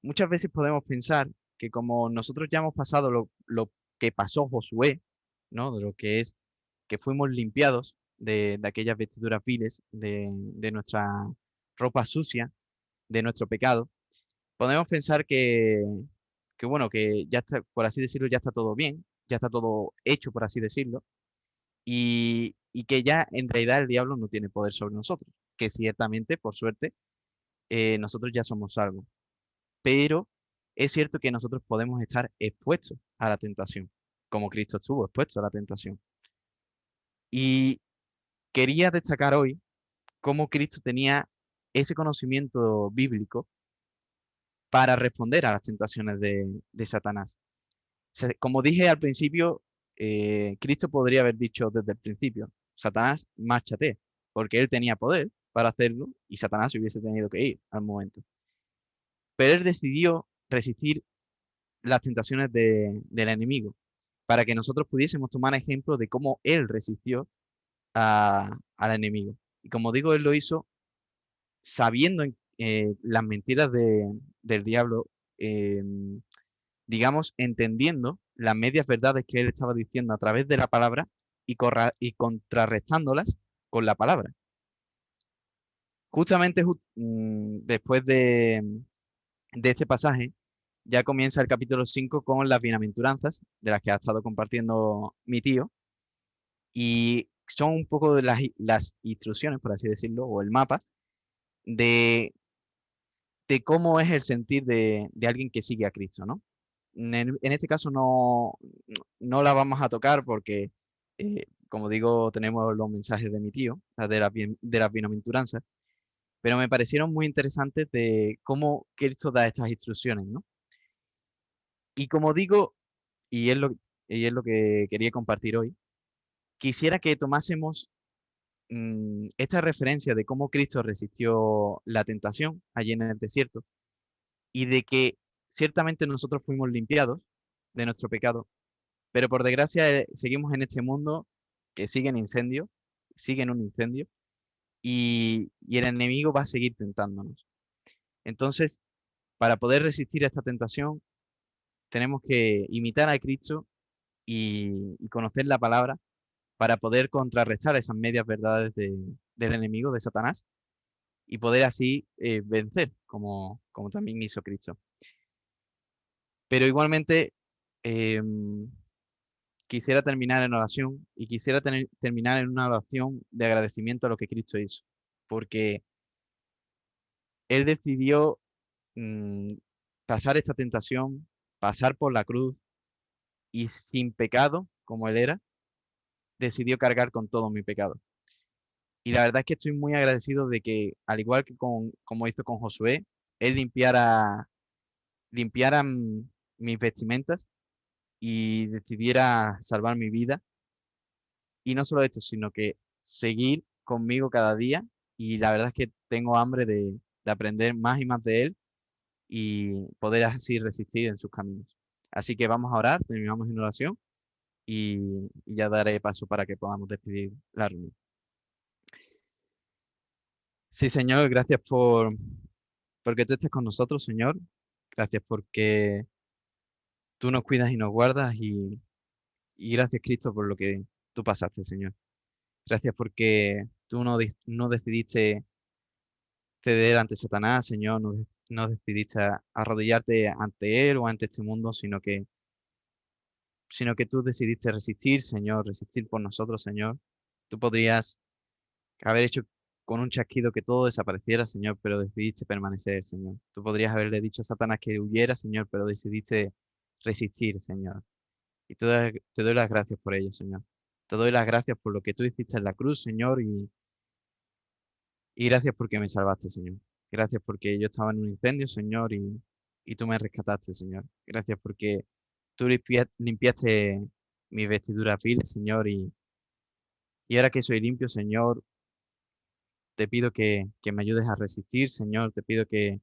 Speaker 7: muchas veces podemos pensar que como nosotros ya hemos pasado lo que pasó Josué, ¿no? De lo que es que fuimos limpiados de aquellas vestiduras viles de nuestra ropa sucia de nuestro pecado, podemos pensar que bueno, que ya está, por así decirlo, ya está todo bien, ya está todo hecho, por así decirlo, y que ya en realidad el diablo no tiene poder sobre nosotros, que ciertamente, por suerte, nosotros ya somos salvos. Pero es cierto que nosotros podemos estar expuestos a la tentación, como Cristo estuvo expuesto a la tentación. Y quería destacar hoy cómo Cristo tenía ese conocimiento bíblico para responder a las tentaciones de Satanás. Como dije al principio, Cristo podría haber dicho desde el principio, Satanás, márchate, porque él tenía poder para hacerlo y Satanás hubiese tenido que ir al momento. Pero él decidió resistir las tentaciones del enemigo para que nosotros pudiésemos tomar ejemplo de cómo él resistió al enemigo. Y como digo, él lo hizo sabiendo las mentiras del diablo, digamos, entendiendo las medias verdades que él estaba diciendo a través de la palabra y contrarrestándolas con la palabra. Justamente después de este pasaje, ya comienza el capítulo 5 con las bienaventuranzas, de las que ha estado compartiendo mi tío, y son un poco de las instrucciones, por así decirlo, o el mapa, de, de cómo es el sentir de alguien que sigue a Cristo, ¿no? En este caso no la vamos a tocar porque, como digo, tenemos los mensajes de mi tío, de las bienaventuranzas, pero me parecieron muy interesantes de cómo Cristo da estas instrucciones, ¿no? Y como digo, y es lo que quería compartir hoy, quisiera que tomásemos esta referencia de cómo Cristo resistió la tentación allí en el desierto y de que ciertamente nosotros fuimos limpiados de nuestro pecado, pero por desgracia seguimos en este mundo que sigue en incendio, sigue en un incendio y el enemigo va a seguir tentándonos. Entonces, para poder resistir a esta tentación, tenemos que imitar a Cristo y conocer la palabra para poder contrarrestar esas medias verdades del enemigo, de Satanás, y poder así vencer, como también hizo Cristo. Pero igualmente, quisiera terminar en oración y quisiera terminar en una oración de agradecimiento a lo que Cristo hizo, porque Él decidió mm, pasar esta tentación, pasar por la cruz y sin pecado, como Él era, decidió cargar con todo mi pecado. Y la verdad es que estoy muy agradecido de que, al igual que como hizo con Josué, Él limpiara mis vestimentas y decidiera salvar mi vida. Y no solo esto, sino que seguir conmigo cada día. Y la verdad es que tengo hambre de aprender más y más de Él y poder así resistir en sus caminos. Así que vamos a orar, terminamos en oración y ya daré paso para que podamos despedir la reunión. Sí, Señor, gracias porque tú estés con nosotros, Señor. Gracias porque tú nos cuidas y nos guardas y gracias, Cristo, por lo que tú pasaste, Señor. Gracias porque tú no decidiste ceder ante Satanás, Señor, no decidiste arrodillarte ante él o ante este mundo, sino que tú decidiste resistir, Señor, resistir por nosotros, Señor. Tú podrías haber hecho con un chasquido que todo desapareciera, Señor, pero decidiste permanecer, Señor. Tú podrías haberle dicho a Satanás que huyera, Señor, pero decidiste resistir, Señor. Y te doy las gracias por ello, Señor. Te doy las gracias por lo que tú hiciste en la cruz, Señor, y gracias porque me salvaste, Señor. Gracias porque yo estaba en un incendio, Señor, y tú me rescataste, Señor. Gracias porque tú limpiaste mis vestiduras viles, Señor, y ahora que soy limpio, Señor, te pido que me ayudes a resistir, Señor. Te pido que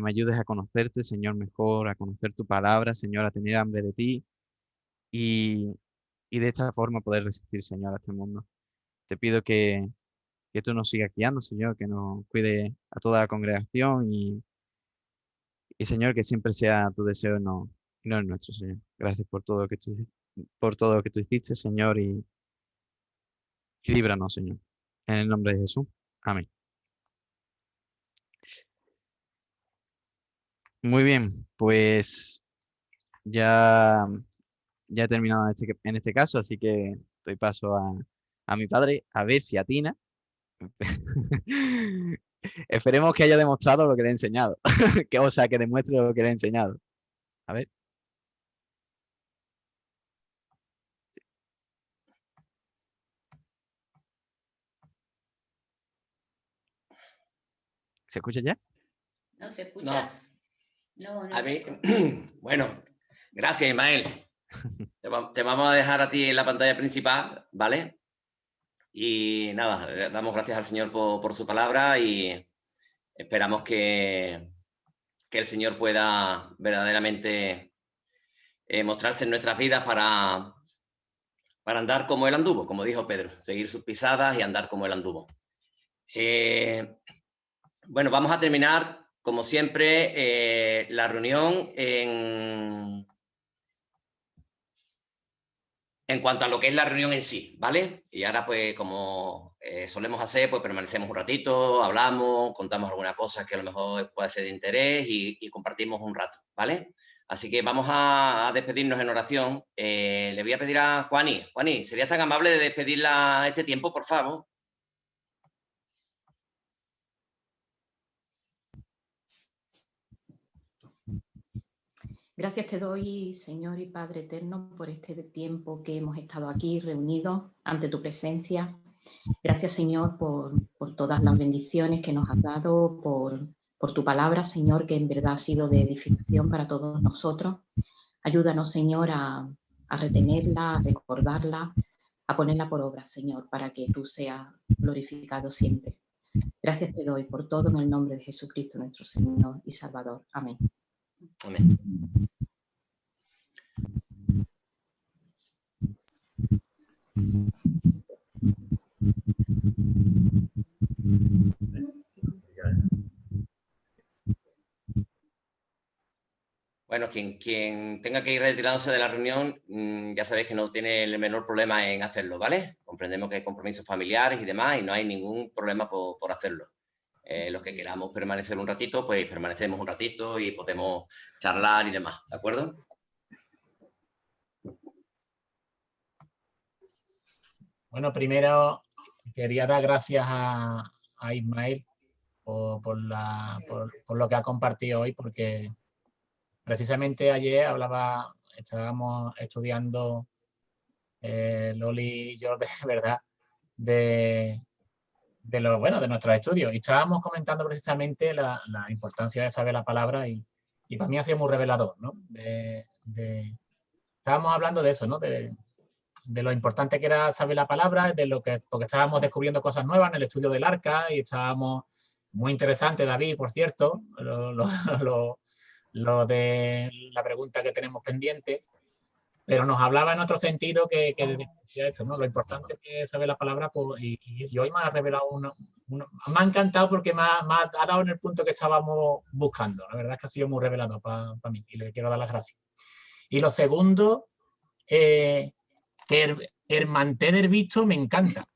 Speaker 7: me ayudes a conocerte, Señor, mejor, a conocer tu palabra, Señor, a tener hambre de ti y, y de esta forma poder resistir, Señor, a este mundo. Te pido que tú nos sigas guiando, Señor, que nos cuide a toda la congregación y Señor, que siempre sea tu deseo y no el nuestro, Señor. Gracias por todo lo que por todo lo que tú hiciste, Señor, y líbranos, Señor. En el nombre de Jesús. Amén. Muy bien, pues ya he terminado en este caso, así que doy paso a mi padre a ver si atina. Esperemos que haya demostrado lo que le he enseñado. O sea, que demuestre lo que le he enseñado. A ver. ¿Se escucha ya?
Speaker 8: No se escucha. No,
Speaker 1: A mí, bueno, gracias, Ismael. Te vamos a dejar a ti en la pantalla principal, ¿vale? Y nada, le damos gracias al Señor por su palabra y esperamos que el Señor pueda verdaderamente mostrarse en nuestras vidas para andar como Él anduvo, como dijo Pedro, seguir sus pisadas y andar como Él anduvo. Bueno, vamos a terminar, como siempre, la reunión en cuanto a lo que es la reunión en sí, ¿vale? Y ahora, pues, como solemos hacer, pues permanecemos un ratito, hablamos, contamos alguna cosa que a lo mejor pueda ser de interés y compartimos un rato, ¿vale? Así que vamos a despedirnos en oración. Le voy a pedir a Juani. Juani, ¿serías tan amable de despedirla este tiempo, por favor?
Speaker 8: Gracias te doy, Señor y Padre eterno, por este tiempo que hemos estado aquí reunidos ante tu presencia. Gracias, Señor, por todas las bendiciones que nos has dado, por tu palabra, Señor, que en verdad ha sido de edificación para todos nosotros. Ayúdanos, Señor, a retenerla, a recordarla, a ponerla por obra, Señor, para que tú seas glorificado siempre. Gracias te doy por todo en el nombre de Jesucristo, nuestro Señor y Salvador. Amén.
Speaker 1: Amén. Bueno, quien tenga que ir retirándose de la reunión, ya sabéis que no tiene el menor problema en hacerlo, ¿vale? Comprendemos que hay compromisos familiares y demás y no hay ningún problema por hacerlo. Los que queramos permanecer un ratito, pues permanecemos un ratito y podemos charlar y demás, ¿de acuerdo?
Speaker 5: Bueno, primero quería dar gracias a Ismael por lo que ha compartido hoy, porque precisamente ayer estábamos estudiando Loli y yo, de verdad, de nuestros estudios. Y estábamos comentando precisamente la importancia de saber la palabra y para mí ha sido muy revelador, ¿no? Estábamos hablando de eso, ¿no? De lo importante que era saber la palabra, porque estábamos descubriendo cosas nuevas en el estudio del arca y estábamos muy interesante, David, por cierto, lo de la pregunta que tenemos pendiente, pero nos hablaba en otro sentido que decía esto, ¿no? Lo importante que es saber la palabra, pues, y hoy me ha revelado me ha encantado porque me ha dado en el punto que estábamos buscando. La verdad es que ha sido muy revelador para mí y le quiero dar las gracias. Y lo segundo, que el mantener visto me encanta.